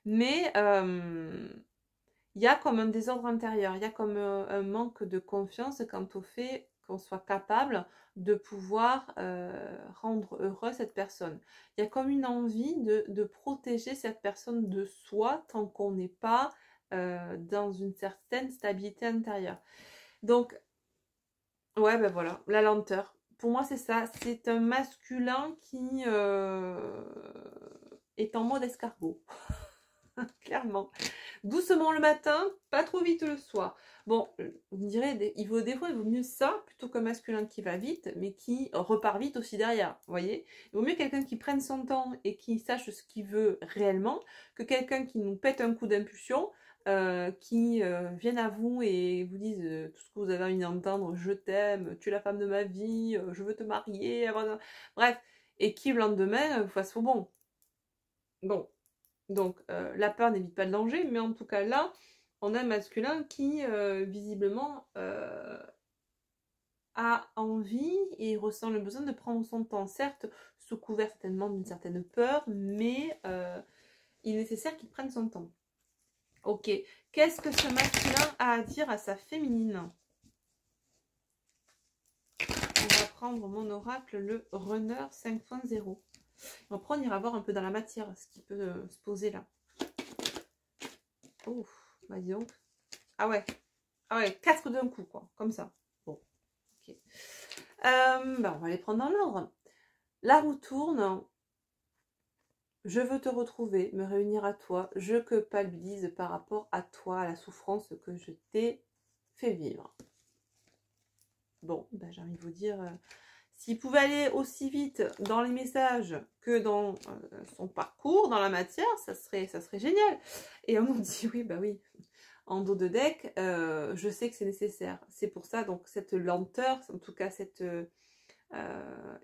Mais il y a comme un désordre intérieur, il y a comme un manque de confiance quant au fait qu'on soit capable de pouvoir rendre heureux cette personne. Il y a comme une envie de protéger cette personne de soi tant qu'on n'est pas dans une certaine stabilité intérieure. Donc, ouais, ben voilà, la lenteur. Pour moi, c'est ça. C'est un masculin qui est en mode escargot. Clairement. Doucement le matin, pas trop vite le soir. Bon, vous me direz, des fois, il vaut mieux ça, plutôt qu'un masculin qui va vite, mais qui repart vite aussi derrière, vous voyez. Il vaut mieux quelqu'un qui prenne son temps et qui sache ce qu'il veut réellement, que quelqu'un qui nous pète un coup d'impulsion, qui vienne à vous et vous dise tout ce que vous avez envie d'entendre, je t'aime, tu es la femme de ma vie, je veux te marier, bref, et qui le lendemain vous fasse faux bon. Bon, donc la peur n'évite pas le danger, mais en tout cas là, on a un masculin qui visiblement a envie et ressent le besoin de prendre son temps, certes sous couvert certainement d'une certaine peur, mais il est nécessaire qu'il prenne son temps. Ok, qu'est-ce que ce masculin a à dire à sa féminine? On va prendre mon oracle, le Runner 5.0. Après, on ira voir un peu dans la matière ce qui peut se poser là. Oh, bah dis donc. Ah ouais, 4 d'un coup, quoi, comme ça. Bon, ok. Bah, on va les prendre dans l'ordre. La roue tourne. Je veux te retrouver, me réunir à toi. Je culpabilise par rapport à toi, à la souffrance que je t'ai fait vivre. Bon, bah, j'ai envie de vous dire, s'il pouvait aller aussi vite dans les messages que dans son parcours, dans la matière, ça serait génial. Et on nous dit, oui, bah oui, en dos de deck, je sais que c'est nécessaire. C'est pour ça, donc, cette lenteur, en tout cas,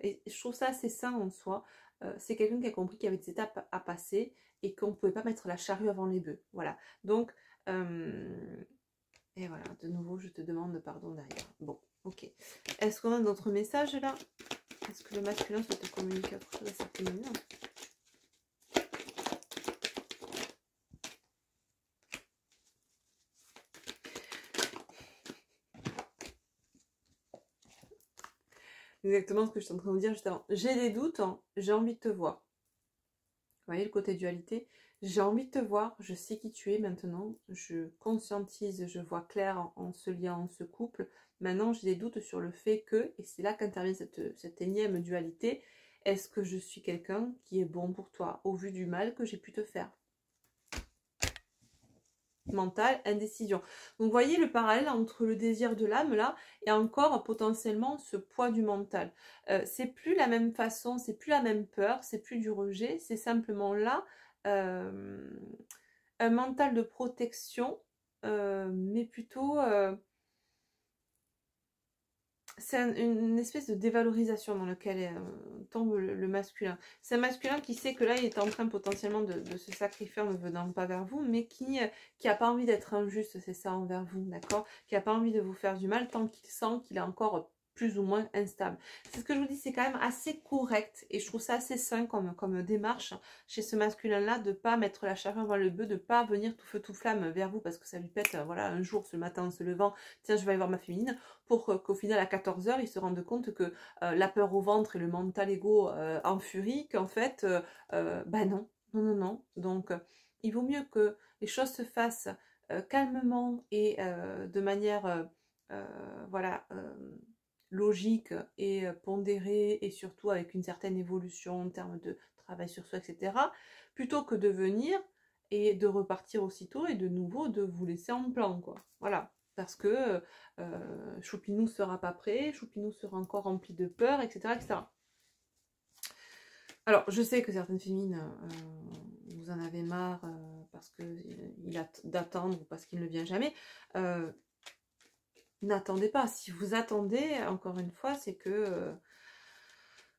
et je trouve ça assez sain en soi. C'est quelqu'un qui a compris qu'il y avait des étapes à passer et qu'on ne pouvait pas mettre la charrue avant les bœufs. Voilà. Donc, et voilà, de nouveau, je te demande pardon derrière. Bon, ok. Est-ce qu'on a d'autres messages là? Est-ce que le masculin souhaite communiquer autre chose à sa féminine? Exactement ce que je suis en train de vous dire juste avant. J'ai des doutes, hein, j'ai envie de te voir. Vous voyez le côté dualité? J'ai envie de te voir, je sais qui tu es maintenant, je conscientise, je vois clair en ce lien, en ce couple. Maintenant, j'ai des doutes sur le fait que, et c'est là qu'intervient cette énième dualité, est-ce que je suis quelqu'un qui est bon pour toi, au vu du mal que j'ai pu te faire? Mental, indécision. Donc, vous voyez le parallèle entre le désir de l'âme, là, et encore potentiellement ce poids du mental. C'est plus la même façon, c'est plus la même peur, c'est plus du rejet, c'est simplement là un mental de protection, mais plutôt... c'est une espèce de dévalorisation dans laquelle tombe le masculin. C'est un masculin qui sait que là, il est en train potentiellement de se sacrifier en ne venant pas vers vous, mais qui a pas envie d'être injuste, c'est ça, envers vous, d'accord? Qui a pas envie de vous faire du mal tant qu'il sent qu'il est encore plus ou moins instable. C'est ce que je vous dis, c'est quand même assez correct et je trouve ça assez sain comme démarche chez ce masculin-là de pas mettre la charrue avant le bœuf, de pas venir tout feu tout flamme vers vous parce que ça lui pète, voilà, un jour, ce matin, en se levant, tiens, je vais aller voir ma féminine, pour qu'au final, à 14 h, il se rende compte que la peur au ventre et le mental égo en furie, qu'en fait, bah non, non, non, non. Donc, il vaut mieux que les choses se fassent calmement et de manière, voilà, logique et pondérée, et surtout avec une certaine évolution en termes de travail sur soi, etc., plutôt que de venir et de repartir aussitôt et de nouveau de vous laisser en plan, quoi. Voilà. Parce que Choupinou sera pas prêt, Choupinou sera encore rempli de peur, etc., etc. Alors, je sais que certaines féminines, vous en avez marre parce qu'il a d'attendre ou parce qu'il ne vient jamais. N'attendez pas. Si vous attendez, encore une fois, c'est que...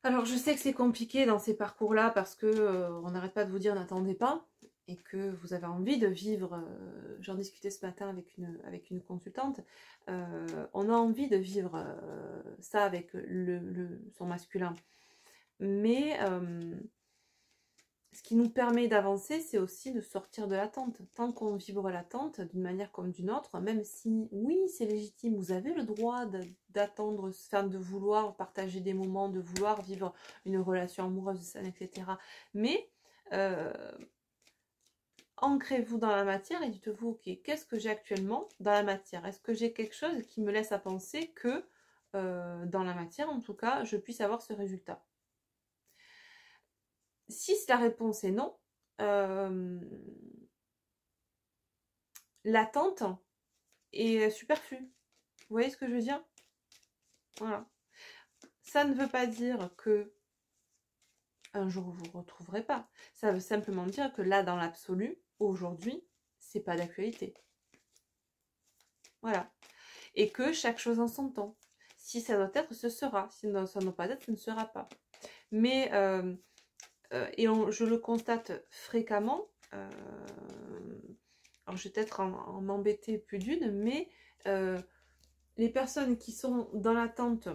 alors, je sais que c'est compliqué dans ces parcours-là parce que on n'arrête pas de vous dire n'attendez pas et que vous avez envie de vivre, j'en discutais ce matin avec une consultante, on a envie de vivre ça avec son masculin. Mais ce qui nous permet d'avancer, c'est aussi de sortir de l'attente. Tant qu'on vibre l'attente d'une manière comme d'une autre, même si, oui, c'est légitime, vous avez le droit d'attendre, de vouloir partager des moments, de vouloir vivre une relation amoureuse, saine, etc. Mais ancrez-vous dans la matière et dites-vous, ok, qu'est-ce que j'ai actuellement dans la matière? Est-ce que j'ai quelque chose qui me laisse à penser que, dans la matière, en tout cas, je puisse avoir ce résultat? Si la réponse est non, l'attente est superflue. Vous voyez ce que je veux dire? Voilà. Ça ne veut pas dire que un jour vous ne vous retrouverez pas. Ça veut simplement dire que là, dans l'absolu, aujourd'hui, c'est pas d'actualité. Voilà. Et que chaque chose en son temps. Si ça doit être, ce sera. Si ça ne doit pas être, ce ne sera pas. Mais, je le constate fréquemment, alors je vais peut-être en m'embêter plus d'une, mais les personnes qui sont dans l'attente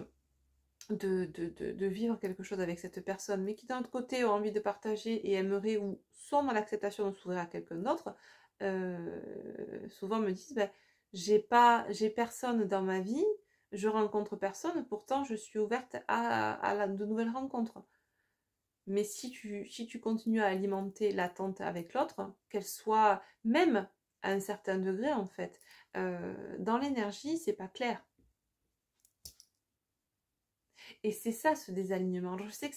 de vivre quelque chose avec cette personne, mais qui d'un autre côté ont envie de partager et aimeraient ou sont dans l'acceptation de s'ouvrir à quelqu'un d'autre, souvent me disent ben, j'ai personne dans ma vie, je rencontre personne, pourtant je suis ouverte à de nouvelles rencontres. Mais si tu continues à alimenter l'attente avec l'autre, qu'elle soit même à un certain degré en fait, dans l'énergie, c'est pas clair. Et c'est ça ce désalignement. Alors, je sais que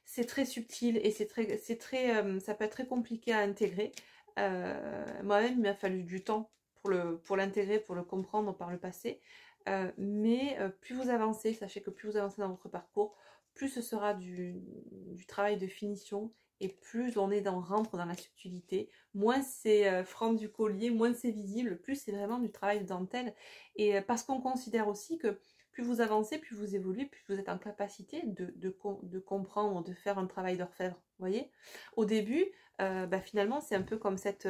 c'est très subtil et ça peut être très compliqué à intégrer. Moi-même, il m'a fallu du temps pour l'intégrer, pour le comprendre par le passé. Mais plus vous avancez, sachez que plus vous avancez dans votre parcours, plus ce sera du travail de finition et plus on rentre dans la subtilité, moins c'est franc du collier, moins c'est visible, plus c'est vraiment du travail de dentelle. Et parce qu'on considère aussi que plus vous avancez, plus vous évoluez, plus vous êtes en capacité de comprendre, de faire un travail d'orfèvre. Vous voyez? Au début, finalement, c'est un peu comme cette...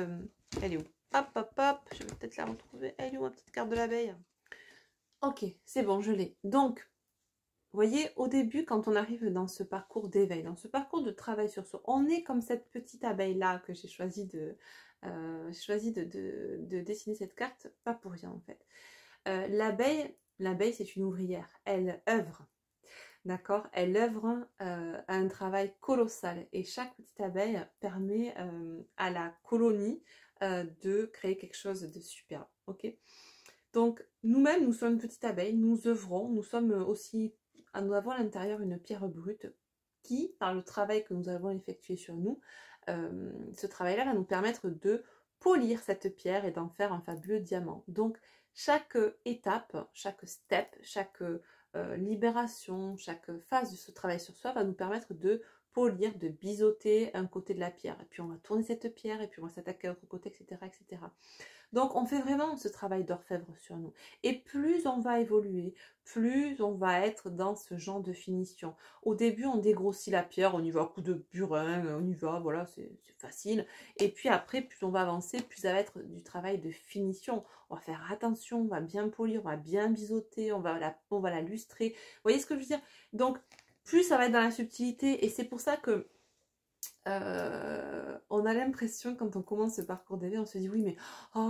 elle est où? Hop, hop, hop, je vais peut-être la retrouver. Elle est où ma petite carte de l'abeille? Ok, c'est bon, je l'ai. Donc, vous voyez, au début, quand on arrive dans ce parcours d'éveil, dans ce parcours de travail sur soi, on est comme cette petite abeille-là que j'ai choisi de dessiner cette carte, pas pour rien en fait. L'abeille, c'est une ouvrière. Elle œuvre, d'accord? Elle œuvre à un travail colossal. Et chaque petite abeille permet à la colonie de créer quelque chose de superbe, ok? Donc, nous-mêmes, nous sommes une petite abeille, nous œuvrons, nous avons à l'intérieur une pierre brute qui, par le travail que nous avons effectué sur nous, ce travail-là va nous permettre de polir cette pierre et d'en faire un fabuleux diamant. Donc, chaque étape, chaque step, chaque libération, chaque phase de ce travail sur soi va nous permettre de polir, de biseauter un côté de la pierre. Et puis, on va tourner cette pierre et puis on va s'attaquer à l'autre côté, etc., etc. Donc, on fait vraiment ce travail d'orfèvre sur nous. Et plus on va évoluer, plus on va être dans ce genre de finition. Au début, on dégrossit la pierre, on y va à coup de burin, on y va, voilà, c'est facile. Et puis après, plus on va avancer, plus ça va être du travail de finition. On va faire attention, on va bien polir, on va bien biseauter, on va la lustrer. Vous voyez ce que je veux dire? Donc, plus ça va être dans la subtilité. Et c'est pour ça que on a l'impression quand on commence ce parcours d'éveil, on se dit oui mais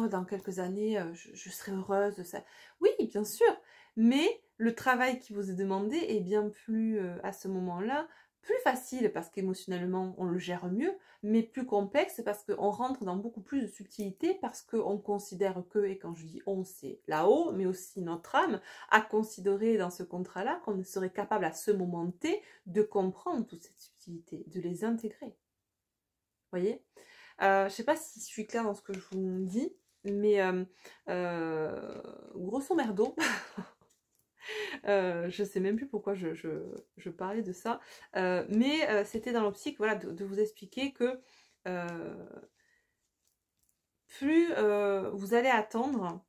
dans quelques années je serai heureuse de ça. Oui bien sûr, mais le travail qui vous est demandé est bien plus à ce moment-là plus facile parce qu'émotionnellement on le gère mieux, mais plus complexe parce qu'on rentre dans beaucoup plus de subtilité parce qu'on considère que, et quand je dis on c'est là-haut, mais aussi notre âme a considéré dans ce contrat-là qu'on serait capable à ce moment T de comprendre toute cette subtilité, de les intégrer. Voyez, je sais pas si je suis claire dans ce que je vous dis, mais grosso merdo, je sais même plus pourquoi je parlais de ça, mais c'était dans l'optique voilà, de vous expliquer que plus vous allez attendre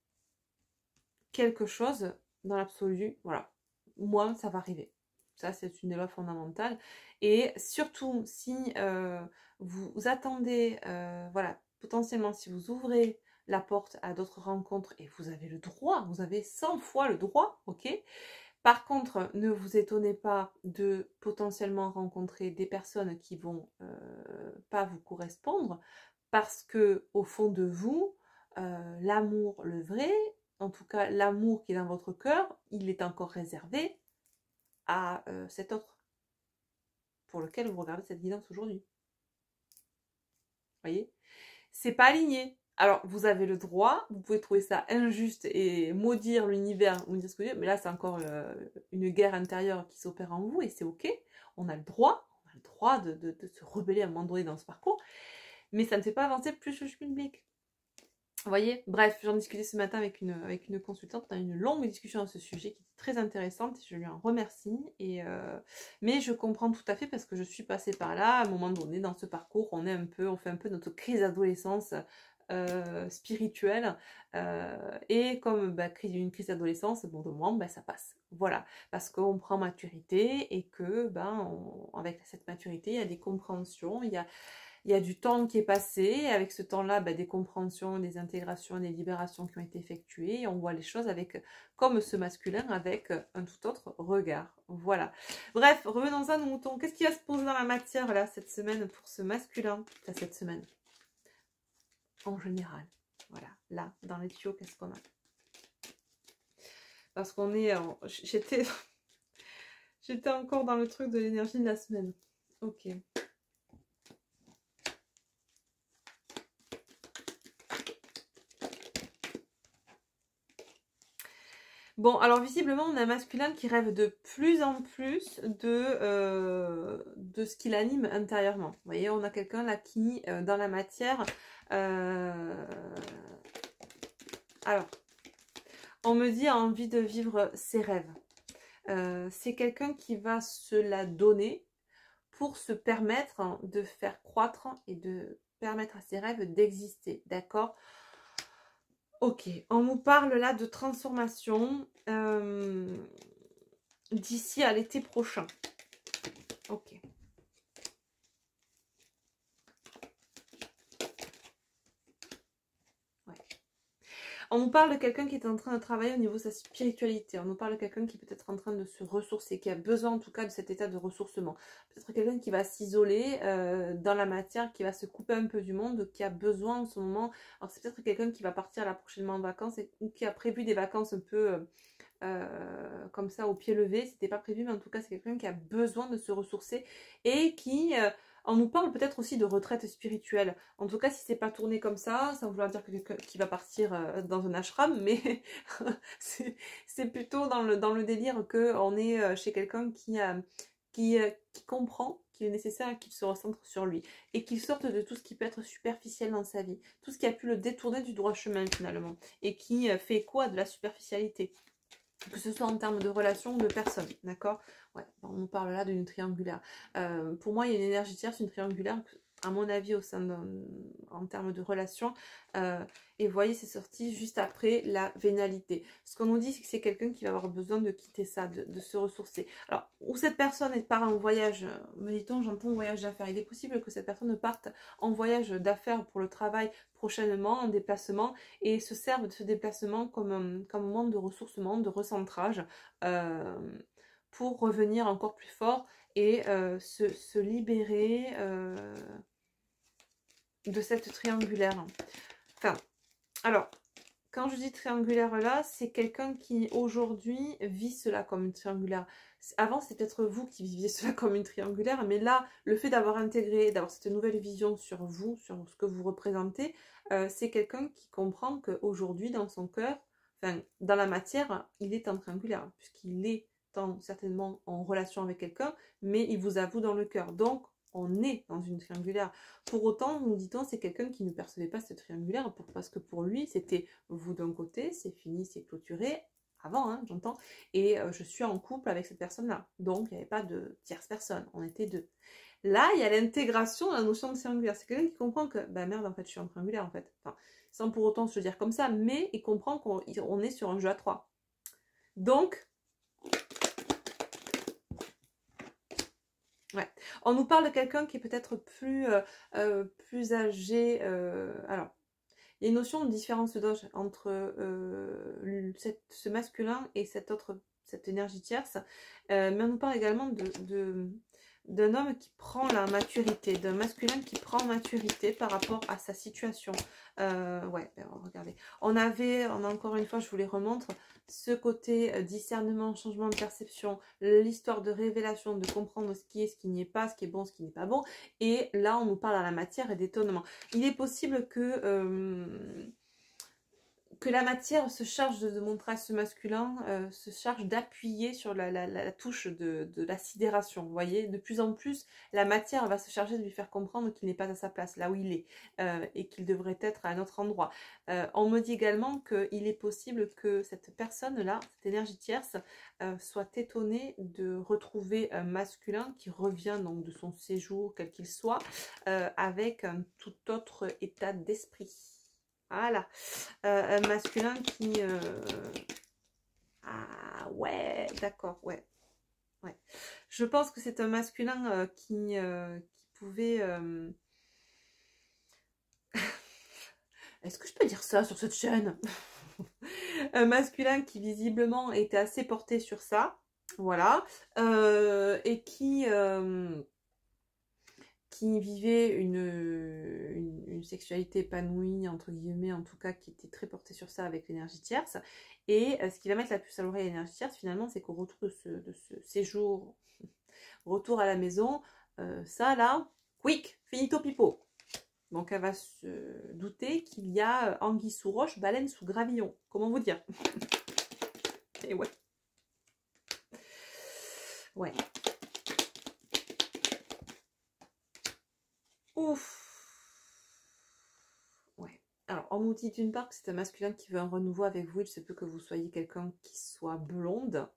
quelque chose dans l'absolu, voilà, moins ça va arriver. Ça, c'est une des lois fondamentales. Et surtout, si vous attendez, voilà, potentiellement, si vous ouvrez la porte à d'autres rencontres, et vous avez le droit, vous avez 100 fois le droit, ok? Par contre, ne vous étonnez pas de potentiellement rencontrer des personnes qui vont pas vous correspondre, parce que au fond de vous, l'amour, le vrai, en tout cas l'amour qui est dans votre cœur, il est encore réservé à cet autre pour lequel vous regardez cette guidance aujourd'hui. Voyez, c'est pas aligné. Alors, vous avez le droit, vous pouvez trouver ça injuste et maudire l'univers, ou dire ce que vous voulez, mais là, c'est encore une guerre intérieure qui s'opère en vous, et c'est ok. On a le droit de se rebeller à un moment donné dans ce parcours, mais ça ne fait pas avancer plus le public. Vous voyez, bref, j'en discutais ce matin avec une consultante, on a eu une longue discussion à ce sujet qui est très intéressante, je lui en remercie, mais je comprends tout à fait parce que je suis passée par là, à un moment donné dans ce parcours, on fait un peu notre crise d'adolescence spirituelle, et comme une crise d'adolescence, bon de moment, ça passe, voilà, parce qu'on prend maturité et que avec cette maturité, il y a des compréhensions, il y a du temps qui est passé, avec ce temps-là, des compréhensions, des intégrations, des libérations qui ont été effectuées, et on voit les choses comme ce masculin, avec un tout autre regard. Voilà. Bref, revenons à nos moutons. Qu'est-ce qui va se poser dans la matière, là, cette semaine, pour ce masculin, cette semaine, en général. Voilà, là, dans les tuyaux, qu'est-ce qu'on a? Parce qu'on est en... J'étais encore dans le truc de l'énergie de la semaine. Ok. Bon, alors visiblement, on a un masculin qui rêve de plus en plus de ce qui l'anime intérieurement. Vous voyez, on a quelqu'un là qui, dans la matière... Alors, on me dit a envie de vivre ses rêves. C'est quelqu'un qui va se la donner pour se permettre de faire croître et de permettre à ses rêves d'exister, d'accord ? Ok, on nous parle là de transformation d'ici à l'été prochain. Ok. Ouais. On nous parle de quelqu'un qui est en train de travailler au niveau de sa spiritualité. On nous parle de quelqu'un qui peut être en train de se ressourcer, qui a besoin en tout cas de cet état de ressourcement. Peut-être quelqu'un qui va s'isoler dans la matière, qui va se couper un peu du monde, qui a besoin en ce moment. Alors c'est peut-être quelqu'un qui va partir là prochainement en vacances ou qui a prévu des vacances un peu comme ça au pied levé. C'était pas prévu, mais en tout cas c'est quelqu'un qui a besoin de se ressourcer et qui... on nous parle peut-être aussi de retraite spirituelle. En tout cas, si c'est pas tourné comme ça, sans vouloir dire que quelqu'un qui va partir dans un ashram, mais c'est plutôt dans le délire qu'on est chez quelqu'un qui comprend qu'il est nécessaire qu'il se recentre sur lui et qu'il sorte de tout ce qui peut être superficiel dans sa vie, tout ce qui a pu le détourner du droit chemin finalement, et qui fait écho à de la superficialité. Que ce soit en termes de relations ou de personnes, d'accord? Ouais, on nous parle là d'une triangulaire. Pour moi, il y a une énergie tierce, une triangulaire, à mon avis, en termes de relations. Et vous voyez, c'est sorti juste après la vénalité. Ce qu'on nous dit, c'est que c'est quelqu'un qui va avoir besoin de quitter ça, de se ressourcer. Alors, où cette personne part en voyage, me dit-on, j'entends voyage d'affaires. Il est possible que cette personne parte en voyage d'affaires pour le travail prochainement, en déplacement, et se serve de ce déplacement comme un moment de ressourcement, de recentrage, pour revenir encore plus fort et se libérer de cette triangulaire. Enfin, alors, quand je dis triangulaire là, c'est quelqu'un qui aujourd'hui vit cela comme une triangulaire. Avant, c'était peut-être vous qui viviez cela comme une triangulaire, mais là, le fait d'avoir intégré, d'avoir cette nouvelle vision sur vous, sur ce que vous représentez, c'est quelqu'un qui comprend qu'aujourd'hui, dans son cœur, enfin, dans la matière, il est en triangulaire, puisqu'il est certainement en relation avec quelqu'un, mais il vous avoue dans le cœur. Donc, on est dans une triangulaire. Pour autant, nous dit-on, c'est quelqu'un qui ne percevait pas cette triangulaire parce que pour lui, c'était vous d'un côté, c'est fini, c'est clôturé, avant, hein, j'entends, et je suis en couple avec cette personne-là. Donc, il n'y avait pas de tierce personne, on était deux. Là, il y a l'intégration de la notion de triangulaire. C'est quelqu'un qui comprend que, bah merde, en fait, je suis en triangulaire, en fait. Enfin, sans pour autant se le dire comme ça, mais il comprend qu'on est sur un jeu à trois. Donc, ouais. On nous parle de quelqu'un qui est peut-être plus âgé. Alors, il y a une notion de différence d'âge entre ce masculin et cette énergie tierce. Mais on nous parle également d'un homme qui prend la maturité, d'un masculin qui prend maturité par rapport à sa situation. Ouais, regardez. On a encore une fois, je vous les remontre, ce côté discernement, changement de perception, l'histoire de révélation, de comprendre ce qui n'est pas, ce qui est bon, ce qui n'est pas bon. Et là, on nous parle à la matière et d'étonnement. Il est possible que la matière se charge de montrer à ce masculin, se charge d'appuyer sur la touche de la sidération. Vous voyez, de plus en plus, la matière va se charger de lui faire comprendre qu'il n'est pas à sa place, là où il est, et qu'il devrait être à un autre endroit. On me dit également qu'il est possible que cette personne-là, cette énergie tierce, soit étonnée de retrouver un masculin qui revient donc de son séjour, quel qu'il soit, avec un tout autre état d'esprit. Voilà, un masculin qui... Ah ouais, d'accord, ouais. Ouais. Je pense que c'est un masculin qui pouvait... Est-ce que je peux dire ça sur cette chaîne? Un masculin qui visiblement était assez porté sur ça, voilà, et qui vivait une sexualité épanouie, entre guillemets, en tout cas, qui était très portée sur ça avec l'énergie tierce. Et ce qui va mettre la puce à l'oreille à l'énergie tierce, finalement, c'est qu'au retour de ce séjour, retour à la maison, ça là, quick, finito pipo. Donc elle va se douter qu'il y a anguille sous roche, baleine sous gravillon. Comment vous dire? Et ouais. Ouais. Ouf. Ouais. Alors, on nous dit d'une part que c'est un masculin qui veut un renouveau avec vous. Il se peut que vous soyez quelqu'un qui soit blonde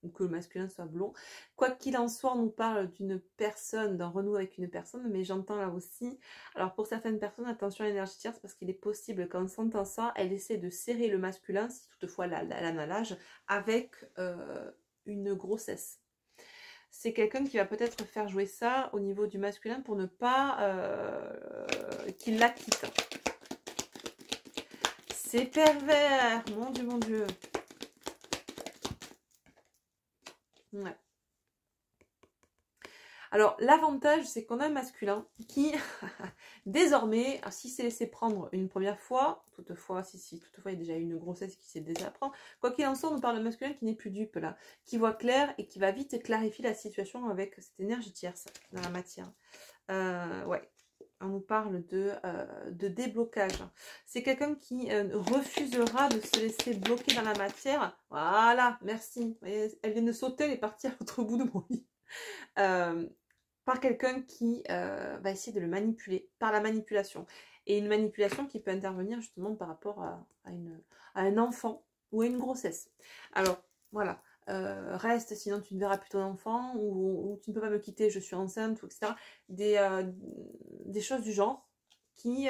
ou que le masculin soit blond. Quoi qu'il en soit, on nous parle d'une personne, d'un renouveau avec une personne, mais j'entends là aussi. Alors, pour certaines personnes, attention à l'énergie tierce, parce qu'il est possible qu'en sentant ça, elle essaie de serrer le masculin, si toutefois elle a l'âge, avec une grossesse. C'est quelqu'un qui va peut-être faire jouer ça au niveau du masculin pour ne pas qu'il la quitte. C'est pervers, mon Dieu, mon Dieu. Ouais. Alors, l'avantage, c'est qu'on a un masculin qui, désormais, s'il s'est laissé prendre une première fois, toutefois, toutefois, il y a déjà eu une grossesse qui s'est déjà prendre, quoi qu'il en soit, on parle d'un masculin qui n'est plus dupe, là, qui voit clair et qui va vite clarifier la situation avec cette énergie tierce dans la matière. Ouais. On nous parle de déblocage. C'est quelqu'un qui refusera de se laisser bloquer dans la matière. Voilà, merci. Elle vient de sauter, elle est partie à l'autre bout de mon lit. Par quelqu'un qui va essayer de le manipuler, par la manipulation. Et une manipulation qui peut intervenir justement par rapport à un enfant ou à une grossesse. Alors, voilà. Reste, sinon tu ne verras plus ton enfant, ou tu ne peux pas me quitter, je suis enceinte, ou etc. Des choses du genre qui...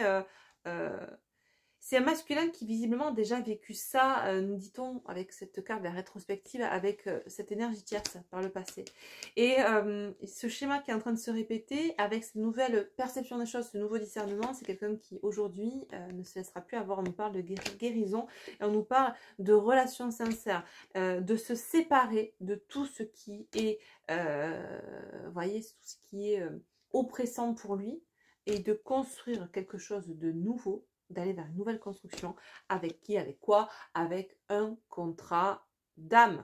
c'est un masculin qui visiblement a déjà vécu ça, nous dit-on, avec cette carte de la rétrospective, avec cette énergie tierce par le passé. Et ce schéma qui est en train de se répéter, avec cette nouvelle perception des choses, ce nouveau discernement, c'est quelqu'un qui aujourd'hui ne se laissera plus avoir. On nous parle de guérison, et on nous parle de relations sincères, de se séparer de tout ce qui est, vous voyez, tout ce qui est oppressant pour lui, et de construire quelque chose de nouveau, d'aller vers une nouvelle construction. Avec qui? Avec quoi? Avec un contrat d'âme.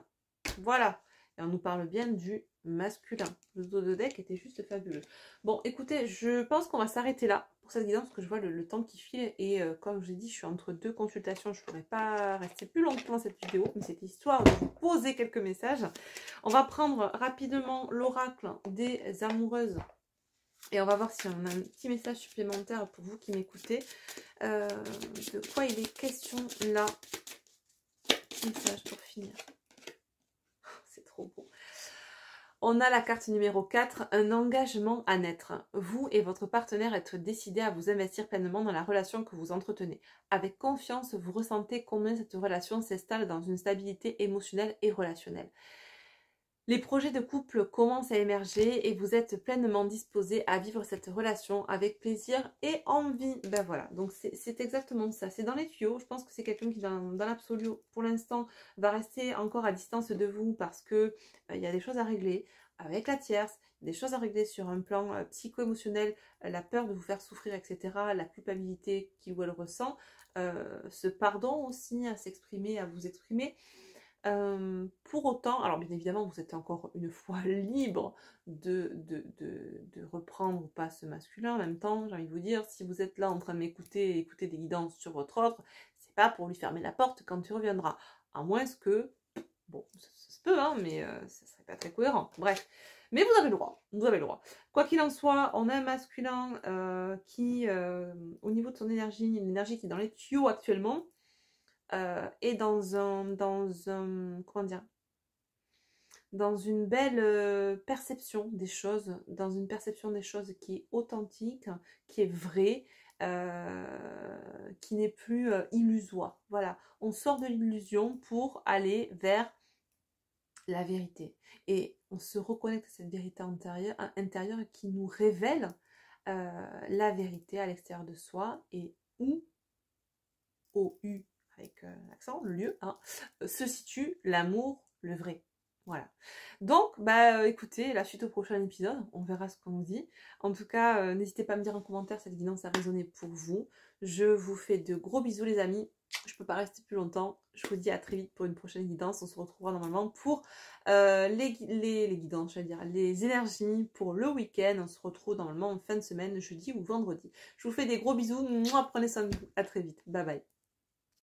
Voilà. Et on nous parle bien du masculin. Le dos de deck était juste fabuleux. Bon, écoutez, je pense qu'on va s'arrêter là pour cette guidance, parce que je vois le temps qui file. Et comme je l'ai dit, je suis entre deux consultations. Je ne pourrais pas rester plus longtemps dans cette vidéo. Mais c'est histoire de vous poser quelques messages. On va prendre rapidement l'oracle des amoureuses. Et on va voir si on a un petit message supplémentaire pour vous qui m'écoutez. De quoi il est question là? Petit message pour finir. C'est trop beau. On a la carte numéro 4, un engagement à naître. Vous et votre partenaire êtes décidés à vous investir pleinement dans la relation que vous entretenez. Avec confiance, vous ressentez combien cette relation s'installe dans une stabilité émotionnelle et relationnelle. Les projets de couple commencent à émerger et vous êtes pleinement disposés à vivre cette relation avec plaisir et envie. Ben voilà, donc c'est exactement ça. C'est dans les tuyaux. Je pense que c'est quelqu'un qui, dans l'absolu, pour l'instant, va rester encore à distance de vous parce que il y a des choses à régler avec la tierce, des choses à régler sur un plan psycho-émotionnel, la peur de vous faire souffrir, etc., la culpabilité qu'il ou elle ressent, ce pardon aussi à s'exprimer, à vous exprimer. Pour autant, alors bien évidemment vous êtes encore une fois libre de reprendre ou pas ce masculin. En même temps, j'ai envie de vous dire, si vous êtes là en train de m'écouter et écouter des guidances sur votre autre, c'est pas pour lui fermer la porte quand tu reviendras. À moins que, bon, ça se peut, hein, mais ça serait pas très cohérent. Bref. Mais vous avez le droit, vous avez le droit. Quoi qu'il en soit, on a un masculin qui, au niveau de son énergie, une énergie qui est dans les tuyaux actuellement, est dans un, comment dire, dans une belle perception des choses, dans une perception des choses qui est authentique, qui est vraie, qui n'est plus illusoire. Voilà, on sort de l'illusion pour aller vers la vérité. Et on se reconnecte à cette vérité intérieure qui nous révèle la vérité à l'extérieur de soi et où, O-U avec l'accent, le lieu, hein, se situe l'amour, le vrai. Voilà. Donc, bah écoutez, la suite au prochain épisode, on verra ce qu'on nous dit. En tout cas, n'hésitez pas à me dire en commentaire cette guidance a résonné pour vous. Je vous fais de gros bisous les amis. Je peux pas rester plus longtemps. Je vous dis à très vite pour une prochaine guidance. On se retrouvera normalement pour les guidances, je veux dire, les énergies pour le week-end. On se retrouve normalement en fin de semaine, jeudi ou vendredi. Je vous fais des gros bisous. Prenez soin de vous. À très vite. Bye bye.